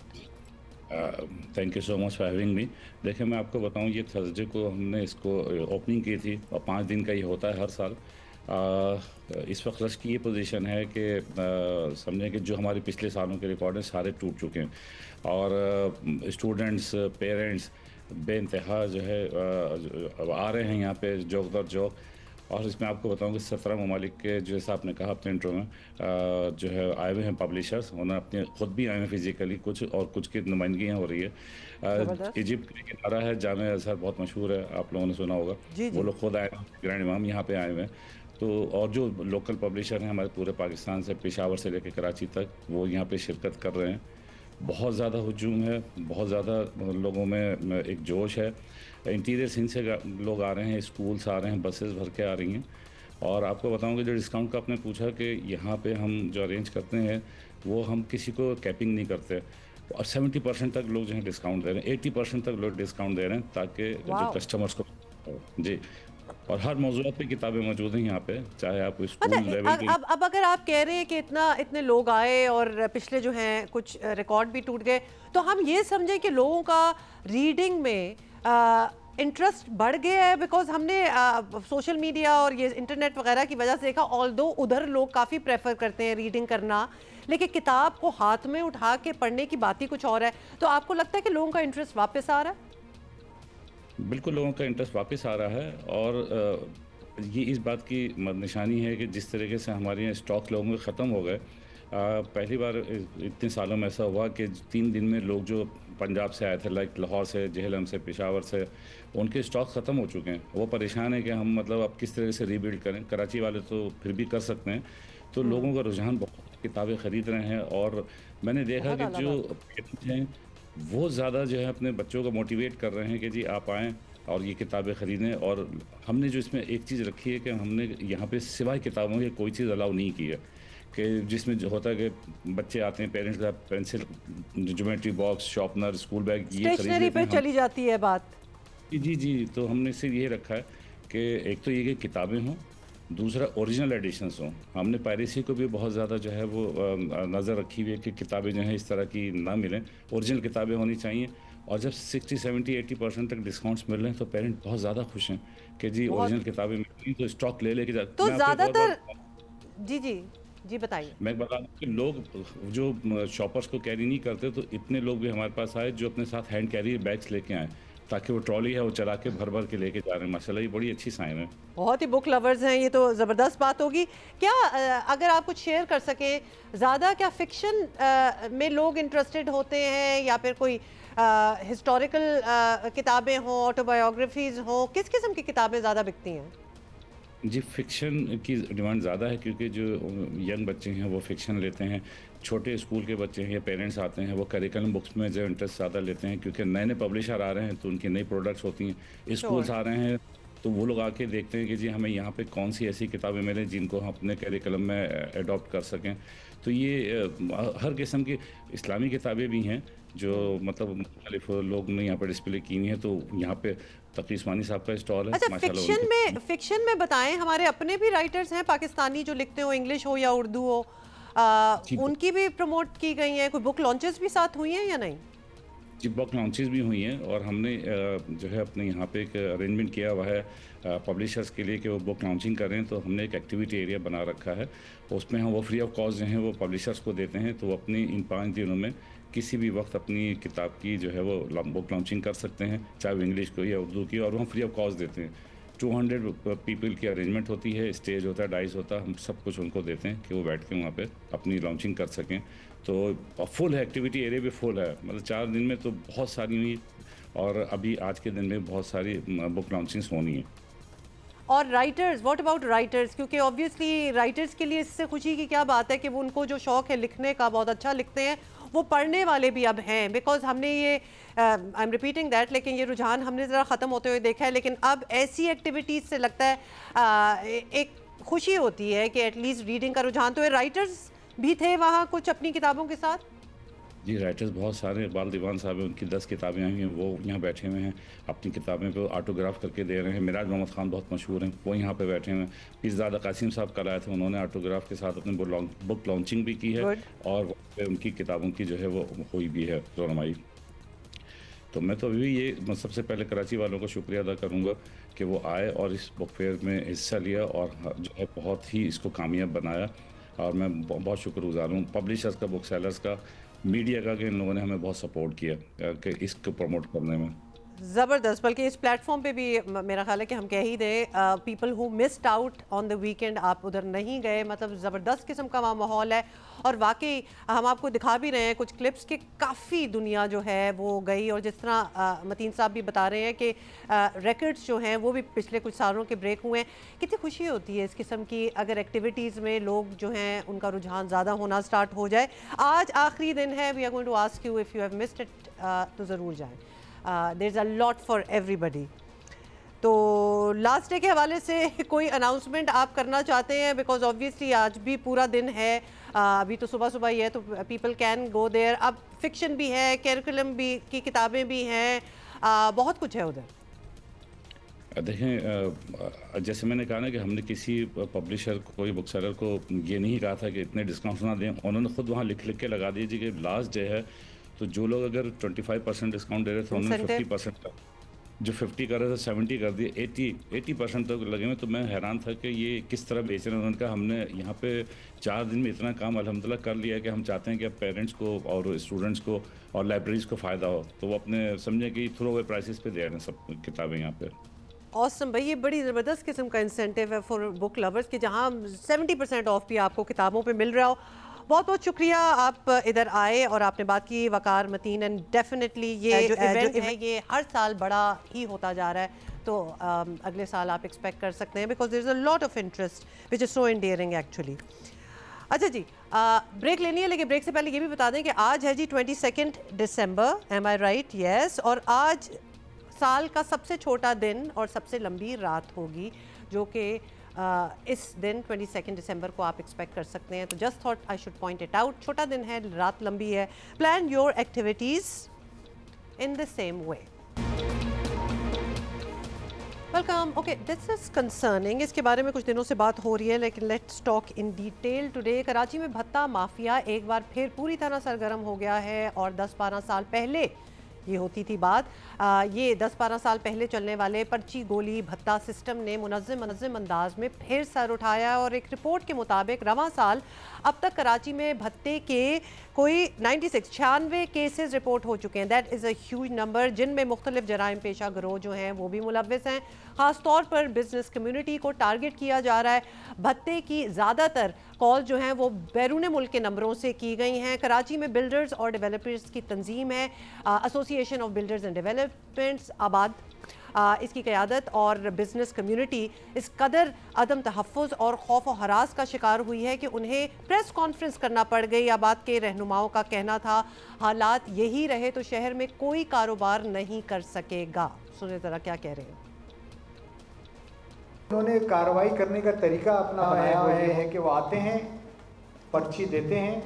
Thank you so much for having me. देखिए, मैं आपको बताऊं, ये थर्सडे को हमने इसको ओपनिंग की थी और 5 दिन का ये होता है हर साल। इस वक्त रश की ये पोजीशन है कि समझें कि जो हमारे पिछले सालों के रिकॉर्ड हैं सारे टूट चुके हैं, और स्टूडेंट्स, पेरेंट्स बेइंतहा जो है आ रहे हैं यहाँ पे जोक दर जोक। और इसमें आपको बताऊं कि 17 ममालिक के, जैसा आपने कहा अपने इंट्रो में, जो है आए हुए हैं पब्लिशर्स। उन्होंने अपने खुद भी आए हैं फिजिकली, कुछ और कुछ की नुमाइंदगियाँ हो रही है। इजिप्ट का किनारा है, जामे अजहर बहुत मशहूर है, आप लोगों ने सुना होगा। वो लोग खुद आए हैं, ग्रैंड इमाम यहाँ पे आए हुए हैं। तो और जो लोकल पब्लिशर हैं हमारे पूरे पाकिस्तान से, पेशावर से लेकर कराची तक, वो यहाँ पे शिरकत कर रहे हैं। बहुत ज़्यादा हुजूम है, बहुत ज़्यादा लोगों में एक जोश है। इंटीरियर सिंध से लोग आ रहे हैं, स्कूल्स आ रहे हैं, बसेस भर के आ रही हैं। और आपको बताऊं कि जो डिस्काउंट का आपने पूछा कि यहाँ पे हम जो अरेंज करते हैं वो हम किसी को कैपिंग नहीं करते, और 70% तक लोग जो है डिस्काउंट दे रहे हैं, 80% तक लोग डिस्काउंट दे रहे हैं, ताकि जो कस्टमर्स को जी। और हर मौजूद पे किताबें मौजूद हैं यहाँ पे, चाहे आप स्कूल लेवल की। अब अगर आप कह रहे हैं कि इतने लोग आए और पिछले जो हैं कुछ रिकॉर्ड भी टूट गए, तो हम ये समझें कि लोगों का रीडिंग में इंटरेस्ट बढ़ गया है। बिकॉज हमने सोशल मीडिया और ये इंटरनेट वगैरह की वजह से देखा, ऑल्दो उधर लोग काफ़ी प्रेफर करते हैं रीडिंग करना, लेकिन किताब को हाथ में उठा के पढ़ने की बात ही कुछ और है। तो आपको लगता है कि लोगों का इंटरेस्ट वापस आ रहा है? बिल्कुल, लोगों का इंटरेस्ट वापस आ रहा है, और ये इस बात की निशानी है कि जिस तरीके से हमारे यहाँ स्टॉक लोगों के ख़त्म हो गए। पहली बार इतने सालों में ऐसा हुआ कि 3 दिन में लोग जो पंजाब से आए थे, लाइक लाहौर से, जेहलम से, पेशावर से, उनके स्टॉक ख़त्म हो चुके हैं। वो परेशान है कि हम मतलब अब किस तरह से रीबिल्ड करें। कराची वाले तो फिर भी कर सकते हैं। तो लोगों का रुझान बहुत, किताबें ख़रीद रहे हैं, और मैंने देखा कि जो पेरेंट्स हैं वो ज़्यादा जो है अपने बच्चों को मोटिवेट कर रहे हैं कि जी आप आएँ और ये किताबें ख़रीदें। और हमने जो इसमें एक चीज़ रखी है कि हमने यहाँ पे सिवाय किताबों के कोई चीज़ अलाउ नहीं की है, कि जिसमें जो होता है कि बच्चे आते हैं, पेरेंट्स का pencil, geometry box, sharpener, school bag ये स्टेशनरी पे चली जाती है बात। जी जी, तो हमने इससे ये रखा है कि एक तो ये कि किताबें हों, दूसरा ओरिजिनल एडिशंस हों। हमने पायरेसी को भी बहुत ज़्यादा जो है वो नज़र रखी हुई है कि किताबें जो हैं इस तरह की ना मिलें, ओरिजिनल किताबें होनी चाहिए। और जब 60, 70, 80% तक डिस्काउंट्स मिल रहे हैं तो पेरेंट बहुत ज़्यादा खुश हैं कि जी ओरिजिनल किताबें मिल रही तो स्टॉक ले लेके तो ज़्यादातर जी जी जी बताइए। मैं बता दूं कि लोग जो शॉपर्स को कैरी नहीं करते तो इतने लोग भी हमारे पास आए जो अपने साथ हैंड कैरी बैग्स लेके आए, ताकि वो ट्रॉली है वो चला के भर भर के लेके जा रहे हैं। माशाल्लाह ये बड़ी अच्छी साइन है। बहुत ही बुक लवर्स हैं, ये तो ज़बरदस्त बात होगी। क्या अगर आप कुछ शेयर कर सकें, ज़्यादा क्या फिक्शन में लोग इंटरेस्टेड होते हैं या फिर कोई हिस्टोरिकल किताबें हों, ऑटोबायोग्राफीज़ हों, किस किस्म की किताबें ज़्यादा बिकती हैं? जी फिक्शन की डिमांड ज़्यादा है क्योंकि जो यंग बच्चे हैं वो फिक्शन लेते हैं। छोटे स्कूल के बच्चे हैं या पेरेंट्स आते हैं वो करिकुलम बुक्स में जो इंटरेस्ट ज़्यादा लेते हैं, क्योंकि नए नए पब्लिशर आ रहे हैं तो उनकी नई प्रोडक्ट्स होती हैं। स्कूल्स आ रहे हैं तो वो लोग आके देखते हैं कि जी हमें यहाँ पे कौन सी ऐसी किताबें मिलें जिनको हम अपने करिकुलम में अडॉप्ट कर सकें। तो ये हर किस्म की इस्लामी किताबें भी हैं जो मतलब मुख्तलिफ लोग ने यहाँ पर डिस्प्ले की हुई हैं। तो यहाँ पे तकी उस्मानी साहब का स्टॉल है। अच्छा, फिक्शन में बताएं, हमारे अपने भी राइटर्स हैं पाकिस्तानी जो लिखते हो, इंग्लिश हो या उर्दू हो, उनकी भी प्रमोट की गई हैं? कोई बुक लॉन्चेस भी साथ हुई हैं या नहीं? जी बुक लॉन्चेस भी हुई हैं और हमने जो है अपने यहाँ पे एक अरेंजमेंट किया हुआ है पब्लिशर्स के लिए कि वो बुक लॉन्चिंग कर रहे हैं। तो हमने एक एक्टिविटी एरिया बना रखा है, उसमें हम वो फ्री ऑफ कॉस्ट जो है वो पब्लिशर्स को देते हैं। तो वो अपनी इन 5 दिनों में किसी भी वक्त अपनी किताब की जो है वो बुक लॉन्चिंग कर सकते हैं, चाहे वो इंग्लिश को या उर्दू की, और वो हम फ्री ऑफ कॉस्ट देते हैं। 200 पीपल की अरेंजमेंट होती है, स्टेज होता है, डाइस होता है, हम सब कुछ उनको देते हैं कि वो बैठ के वहाँ पे अपनी लॉन्चिंग कर सकें। तो फुल है, एक्टिविटी एरिया भी फुल है, मतलब 4 दिन में तो बहुत सारी हुई और अभी आज के दिन में बहुत सारी बुक लॉन्चिंग्स होनी है। और राइटर्स, व्हाट अबाउट राइटर्स? क्योंकि ऑब्वियसली राइटर्स के लिए इससे खुशी की क्या बात है कि वो उनको जो शौक़ है लिखने का, बहुत अच्छा लिखते हैं, वो पढ़ने वाले भी अब हैं। बिकॉज हमने ये आई एम रिपीटिंग दैट, लेकिन ये रुझान हमने ज़रा ख़त्म होते हुए देखा है। लेकिन अब ऐसी एक्टिविटीज़ से लगता है एक खुशी होती है कि एटलीस्ट रीडिंग का रुझान तो है। राइटर्स भी थे वहाँ कुछ अपनी किताबों के साथ? जी राइटर्स बहुत सारे, इकबाल दीवान साहब हैं, उनकी 10 किताबें आई हैं, वो यहाँ बैठे हुए हैं, अपनी किताबें पे ऑटोग्राफ करके दे रहे हैं। मिराज मोहम्मद खान बहुत मशहूर हैं, वो यहाँ पे बैठे हुए हैं। पीरज़ादा कासिम साहब कल आए थे, उन्होंने ऑटोग्राफ के साथ अपनी बुक लॉन्चिंग भी की है और उनकी किताबों की जो है वो हुई भी है रोनमाई। तो मैं तो अभी ये सबसे पहले कराची वालों को शुक्रिया अदा करूँगा कि वो आए और इस बुक फेयर में हिस्सा लिया और जो है बहुत ही इसको कामयाब बनाया। और मैं बहुत शुक्रगुजार हूँ पब्लिशर्स का, बुक सेलर्स का, मीडिया का, कि इन लोगों ने हमें बहुत सपोर्ट किया कि इसको प्रमोट करने में। ज़बरदस्त। बल्कि इस प्लेटफॉर्म पे भी मेरा ख्याल है कि हम कह ही दें, people who missed out on the weekend, आप उधर नहीं गए, मतलब ज़बरदस्त किस्म का वहाँ माहौल है। और वाकई हम आपको दिखा भी रहे हैं कुछ क्लिप्स के, काफ़ी दुनिया जो है वो गई। और जिस तरह मतीन साहब भी बता रहे हैं कि रिकॉर्ड्स जो हैं वो भी पिछले कुछ सालों के ब्रेक हुए हैं। कितनी खुशी होती है इस किस्म की अगर एक्टिविटीज़ में लोग जो हैं उनका रुझान ज़्यादा होना स्टार्ट हो जाए। आज आखिरी दिन है, we are going to ask you if you have missed it तो ज़रूर जाएँ। There is a lot for everybody. तो लास्ट डे के हवाले से कोई अनाउंसमेंट आप करना चाहते हैं? बिकॉज ऑब्वियसली आज भी पूरा दिन है, अभी तो सुबह सुबह ही है, तो पीपल कैन गो देयर। अब फिक्शन भी है, करिकुलम भी की किताबें भी हैं, बहुत कुछ है उधर। देखें, जैसे मैंने कहा ना कि हमने किसी पब्लिशर को, कोई बुक सेलर को ये नहीं कहा था कि इतने डिस्काउंट्स ना दें। उन्होंने खुद वहाँ लिख के लगा दिए जी कि लास्ट डे है, तो जो लोग अगर 25% डिस्काउंट दे रहे थे उन्होंने 50% का, जो 50 कर रहे थे 70 कर दिए, 80% तक लगे हुए। तो मैं हैरान था कि ये किस तरह बेच रहे हैं। उन्होंने कहा हमने यहाँ पे 4 दिन में इतना काम अल्हम्दुलिल्लाह कर लिया है कि हम चाहते हैं कि अब पेरेंट्स को और स्टूडेंट्स को और लाइब्रेरीज को फ़ायदा हो। तो वो अपने समझे कि थ्रो अवे प्राइसेस पे दे रहे हैं सब किताबें यहाँ पे। ऑसम भाई, ये बड़ी ज़बरदस्त किस्म का इंसेंटिव है फॉर बुक लवर्स कि जहाँ 70% ऑफ भी आपको किताबों पे मिल रहा हो। बहुत बहुत शुक्रिया आप इधर आए और आपने बात की वकार मतीन। एंड डेफिनेटली ये जो इवेंट है ये हर साल बड़ा ही होता जा रहा है, तो अगले साल आप एक्सपेक्ट कर सकते हैं, because there is a lot of interest which is so endearing actually. अच्छा जी, ब्रेक लेनी है, लेकिन ब्रेक से पहले ये भी बता दें कि आज है जी 22 दिसंबर, एम आई राइट? यस। और आज साल का सबसे छोटा दिन और सबसे लंबी रात होगी, जो कि इस दिन 22 दिसंबर को आप एक्सपेक्ट कर सकते हैं। तो just thought I should point it out. छोटा दिन है, रात लंबी है। Plan your activities in the same way. Welcome. Okay, this is concerning. इसके बारे में कुछ दिनों से बात हो रही है, लेकिन let's talk in detail today. Karachi में भत्ता माफिया एक बार फिर पूरी तरह सरगर्म हो गया है और 10-12 साल पहले ये होती थी बात। ये 10-12 साल पहले चलने वाले पर्ची गोली भत्ता सिस्टम ने मुनज़्ज़म अंदाज में फिर सर उठाया और एक रिपोर्ट के मुताबिक रवां साल अब तक कराची में भत्ते के कोई 96 केसेस रिपोर्ट हो चुके हैं। That is a huge number, जिनमें मुख्तलिफ जराइम पेशा गिरोह जो हैं वो भी मुलव्वस हैं। ख़ास तौर पर बिजनेस कम्युनिटी को टारगेट किया जा रहा है। भत्ते की ज़्यादातर कॉल जो हैं वो बैरून मुल्क के नंबरों से की गई हैं। कराची में बिल्डर्स और डेवलपर्स की तंजीम है, association of builders and developments आबाद। इसकी क़यादत और बिजनेस कम्युनिटी इस कदर अदम तहफ़्फ़ुज़ और खौफ और हरास का शिकार हुई है कि उन्हें प्रेस कॉन्फ्रेंस करना पड़ गई। आबाद के रहनुमाओं का कहना था हालात यही रहे तो शहर में कोई कारोबार नहीं कर सकेगा। सुने ज़रा क्या कह रहे हैं। उन्होंने कार्रवाई करने का तरीका अपना बनाया हुआ है कि वो आते हैं, पर्ची देते हैं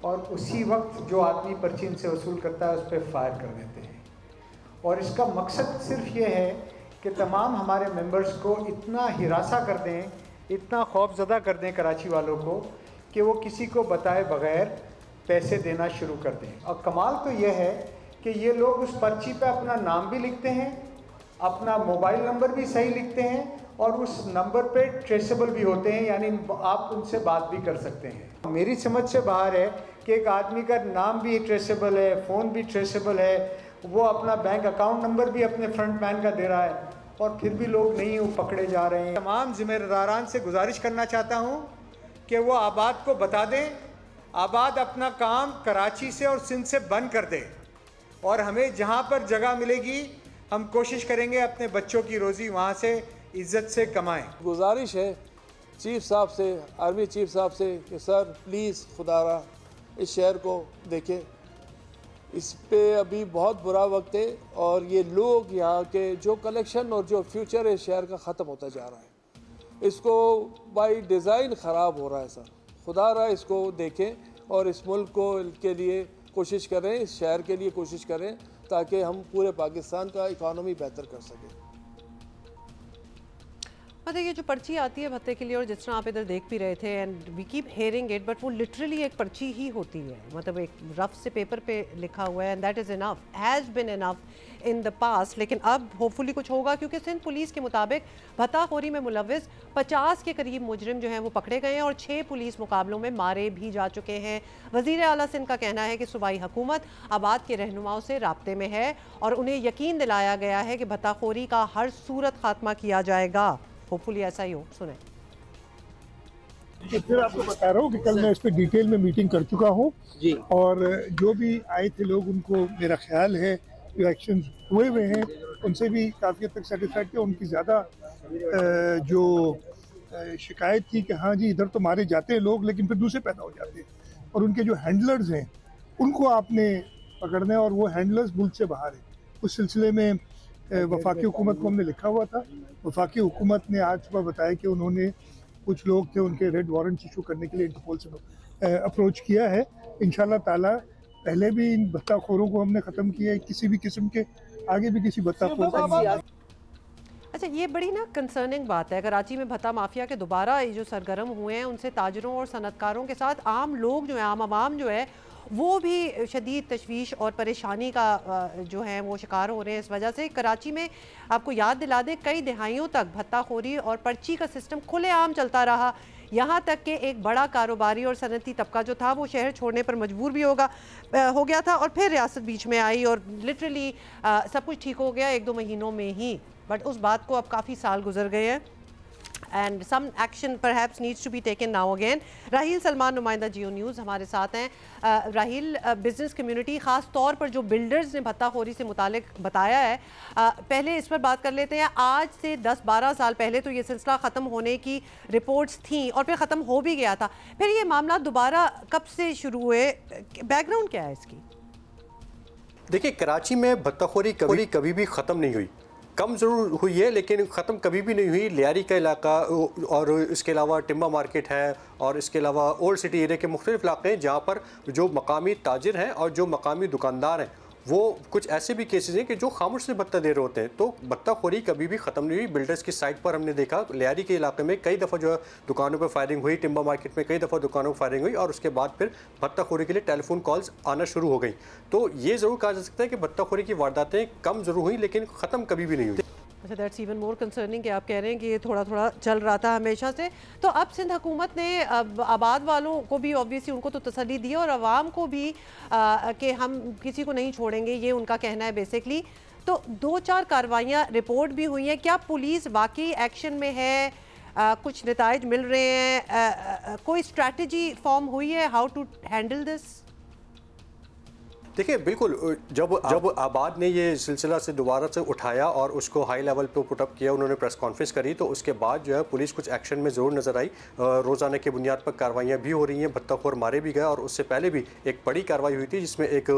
और उसी वक्त जो आदमी पर्ची इनसे वसूल करता है उस पर फायर कर देते हैं। और इसका मकसद सिर्फ ये है कि तमाम हमारे मेंबर्स को इतना हिरासा कर दें, इतना खौफज़दा कर दें कराची वालों को कि वो किसी को बताए बगैर पैसे देना शुरू कर दें। और कमाल तो ये है कि ये लोग उस पर्ची पे अपना नाम भी लिखते हैं, अपना मोबाइल नंबर भी सही लिखते हैं और उस नंबर पे ट्रेसेबल भी होते हैं, यानी आप उनसे बात भी कर सकते हैं। मेरी समझ से बाहर है कि एक आदमी का नाम भी ट्रेसेबल है, फ़ोन भी ट्रेसेबल है, वो अपना बैंक अकाउंट नंबर भी अपने फ्रंट मैन का दे रहा है और फिर भी लोग नहीं वो पकड़े जा रहे हैं। तमाम जिम्मेदारान से गुजारिश करना चाहता हूँ कि वो आबाद को बता दें, आबाद अपना काम कराची से और सिंध से बंद कर दे और हमें जहाँ पर जगह मिलेगी हम कोशिश करेंगे अपने बच्चों की रोज़ी वहाँ से इज्जत से कमाएं। गुजारिश है चीफ साहब से, आर्मी चीफ साहब से कि सर प्लीज़ खुदारा इस शहर को देखें, इस पे अभी बहुत बुरा वक्त है और ये लोग यहाँ के जो कलेक्शन और जो फ्यूचर है शहर का ख़त्म होता जा रहा है, इसको बाई डिज़ाइन ख़राब हो रहा है सर। खुदारा इसको देखें और इस मुल्क को के लिए कोशिश करें, इस शहर के लिए कोशिश करें ताकि हम पूरे पाकिस्तान का इकॉनमी बेहतर कर सकें। मतलब ये जो पर्ची आती है भत्ते के लिए और जिस तरह आप इधर देख भी रहे थे and we keep hearing it, but वो लिटरली एक पर्ची ही होती है, मतलब एक रफ से पेपर पे लिखा हुआ है and that is enough, has been enough in the past. लेकिन अब होपफुली कुछ होगा क्योंकि सिंध पुलिस के मुताबिक भत्ताखोरी में मुलव्वस 50 के करीब मुजरिम जो हैं वो पकड़े गए हैं और 6 पुलिस मुकाबलों में मारे भी जा चुके हैं। वज़ीर आला सिंध का कहना है कि सूबाई हुकूमत आबाद के रहनुमाओं से राब्ते में है और उन्हें यकीन दिलाया गया है कि भत्ताखोरी का हर सूरत खात्मा किया जाएगा। होपफुली ऐसा ही हो। सुने तो फिर आपको बता रहा हूँ कि कल मैं इस पर डिटेल में मीटिंग कर चुका हूँ और जो भी आए थे लोग उनको मेरा ख्याल है जो एक्शन हुए हुए हैं उनसे भी काफ़ी हद तक सेटिस्फाइड किया। उनकी ज़्यादा जो शिकायत थी कि हाँ जी इधर तो मारे जाते हैं लोग लेकिन फिर दूसरे पैदा हो जाते हैं और उनके जो हैंडलर्स हैं उनको आपने पकड़ना है और वो हैंडलर्स मुल्क से बाहर हैं। उस सिलसिले में वफाकी हुकूमत को हमने लिखा हुआ था। वफाकी हुकूमत ने आज सुबह बताया कि उन्होंने कुछ लोग थे उनके रेड वारंट इशू करने के लिए इंटरपोल से अप्रोच किया है। इंशाल्लाह ताला पहले भी इन भत्ताखोरों को हमने ख़त्म किया है, किसी भी किस्म के आगे भी किसी भत्ताखोर को। अच्छा, ये बड़ी ना कंसर्निंग बात है। कराची में भत्ता माफिया के दोबारा ये जो सरगर्म हुए हैं उनसे ताजरों और सनतकारों के साथ आम लोग जो है, आम आवाम जो है वो भी शदीद तशवीश और परेशानी का जो है वो शिकार हो रहे हैं। इस वजह से कराची में आपको याद दिला दें कई दिहाइयों तक भत्ताखोरी और पर्ची का सिस्टम खुलेआम चलता रहा, यहाँ तक कि एक बड़ा कारोबारी और सनती तबका जो था वो शहर छोड़ने पर मजबूर भी हो गया था और फिर रियासत बीच में आई और लिटरली सब कुछ ठीक हो गया 1-2 महीनों में ही। बट उस बात को अब काफ़ी साल गुजर गए हैं and some action perhaps needs to be taken now again. राहील सलमान, नुमाइंदा जियो न्यूज़ हमारे साथ हैं। राहील, बिज़नेस कम्युनिटी ख़ास तौर पर जो बिल्डर्स ने भत्ताखोरी से मुतालिक बताया है, पहले इस पर बात कर लेते हैं। आज से 10-12 साल पहले तो ये सिलसिला ख़त्म होने की रिपोर्ट्स थी और फिर ख़त्म हो भी गया था, फिर ये मामला दोबारा कब से शुरू हुए, बैकग्राउंड क्या है इसकी? देखिए, कराची में भत्ताखोरी कभी भी ख़त्म नहीं हुई, कम ज़रूर हुई है लेकिन ख़त्म कभी भी नहीं हुई। लियारी का इलाका और इसके अलावा टिम्बा मार्केट है और इसके अलावा ओल्ड सिटी एरिया के मुख्तलिफ इलाके हैं जहाँ पर जो मकामी ताजिर हैं और जो मकामी दुकानदार हैं वो कुछ ऐसे भी केसेस हैं कि जो खामोश से भत्ता दे रहे होते हैं। तो भत्ताखोरी कभी भी ख़त्म नहीं हुई। बिल्डर्स की साइट पर हमने देखा लियारी के इलाके में कई दफ़ा जो है दुकानों पर फायरिंग हुई, टिम्बा मार्केट में कई दफ़ा दुकानों पर फायरिंग हुई और उसके बाद फिर भत्ताखोरी के लिए टेलीफोन कॉल्स आना शुरू हो गई। तो ये ज़रूर कहा जा सकता है कि भत्ताखोरी की वारदातें कम ज़रूर हुई लेकिन ख़त्म कभी भी नहीं हुई। अच्छा, दैट्स इवन मोर कंसर्निंग कि आप कह रहे हैं कि ये थोड़ा थोड़ा चल रहा था हमेशा से। तो अब सिंध हुकूमत ने आबाद वालों को भी ऑब्वियसली उनको तो तसल्ली दी और आवाम को भी कि हम किसी को नहीं छोड़ेंगे, ये उनका कहना है बेसिकली। तो 2-4 कार्रवाइयाँ रिपोर्ट भी हुई हैं, क्या पुलिस वाकई एक्शन में है? कुछ नताइज मिल रहे हैं? कोई स्ट्रैटेजी फॉर्म हुई है हाउ टू हैंडल दिस? देखिए, बिल्कुल जब आबाद ने ये सिलसिला से दोबारा से उठाया और उसको हाई लेवल पे पुटअप किया, उन्होंने प्रेस कॉन्फ्रेंस करी, तो उसके बाद जो है पुलिस कुछ एक्शन में ज़रूर नज़र आई। रोज़ाना की बुनियाद पर कार्रवाइयाँ भी हो रही हैं, भत्ताखोर मारे भी गए और उससे पहले भी एक बड़ी कार्रवाई हुई थी जिसमें एक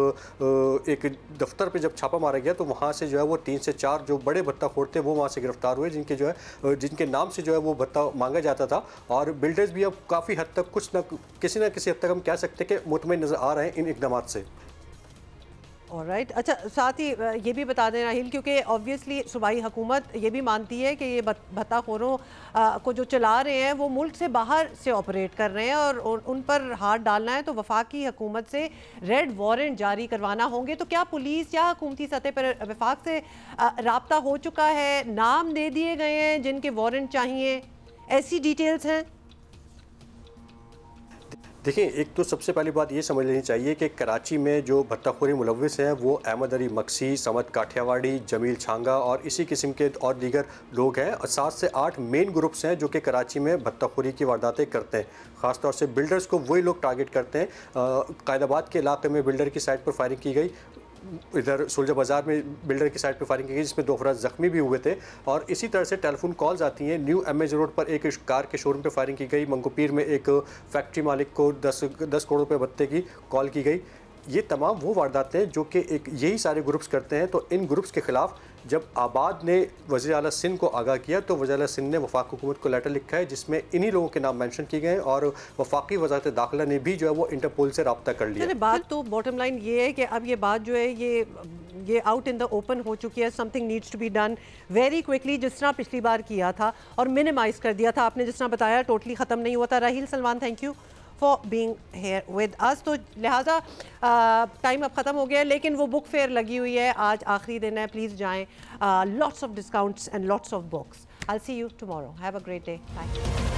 दफ्तर पर जब छापा मारा गया तो वहाँ से जो है वो 3 से 4 जो बड़े भत्ताखोर थे वो वहाँ से गिरफ्तार हुए, जिनके नाम से जो है वो भत्ता मांगा जाता था। और बिल्डर्स भी अब काफ़ी हद तक किसी न किसी हद तक हम कह सकते हैं कि मुतमईन नज़र आ रहे हैं इन इक़दाम से। ऑलराइट, अच्छा, साथ ही ये भी बता दें राहील, क्योंकि ऑब्वियसली सूबाई हुकूमत ये भी मानती है कि ये भत्ताखोरों को जो चला रहे हैं वो मुल्क से बाहर से ऑपरेट कर रहे हैं और उन पर हाथ डालना है तो वफाकी हुकूमत से रेड वारंट जारी करवाना होंगे। तो क्या पुलिस या हुकूमती सतह पर वफाक से राब्ता हो चुका है? नाम दे दिए गए हैं जिनके वारंट चाहिए? ऐसी डिटेल्स हैं? देखिए, एक तो सबसे पहली बात ये समझ लेनी चाहिए कि कराची में जो भत्ताखोरी मुलव्विस हैं वो अहमद अली मक्सी, समद काठियावाड़ी, जमील छांगा और इसी किस्म के और दीगर लोग हैं। 7 से 8 मेन ग्रुप्स हैं जो कि कराची में भत्ताखोरी की वारदातें करते हैं। ख़ासतौर से बिल्डर्स को वही लोग टारगेट करते हैं। कायदाबाद के इलाके में बिल्डर की साइट पर फायरिंग की गई, इधर सुलझा बाज़ार में बिल्डर की साइड पर फायरिंग की गई जिसमें 2 अफराद ज़ख्मी भी हुए थे। और इसी तरह से टेलीफोन कॉल्स आती हैं। न्यू एमएज रोड पर एक कार के शोरूम पे फायरिंग की गई, मंगोपीर में एक फैक्ट्री मालिक को 10 करोड़ रुपये भत्ते की कॉल की गई। ये तमाम वो वारदातें हैं जो कि यही सारे ग्रुप्स करते हैं। तो इन ग्रुप्स के ख़िलाफ़ जब आबाद ने वज़ीर आला सिंध को आगाह किया तो वज़ीर आला सिंध ने वफाक हुकूमत को लेटर लिखा है जिसमें इन्हीं लोगों के नाम मेंशन किए गए और वफाकी वज़ारत दाखिला ने भी जो है वो इंटरपोल से रब्ता कर लिया। बात तो बॉटम लाइन ये है कि अब ये बात जो है ये आउट इन द ओपन हो चुकी है। Something needs to be done very quickly, जिस तरह पिछली बार किया था और मिनिमाइज़ कर दिया था आपने, जिस तरह बताया टोटली ख़त्म नहीं हुआ था। Raheel Salman, thank you for being here with us. तो लिहाजा टाइम अब ख़त्म हो गया है लेकिन वो बुक फेयर लगी हुई है, आज आखिरी दिन है, प्लीज़ जाएँ। Lots of discounts and lots of books. I will see you tomorrow. Have a great day. Bye.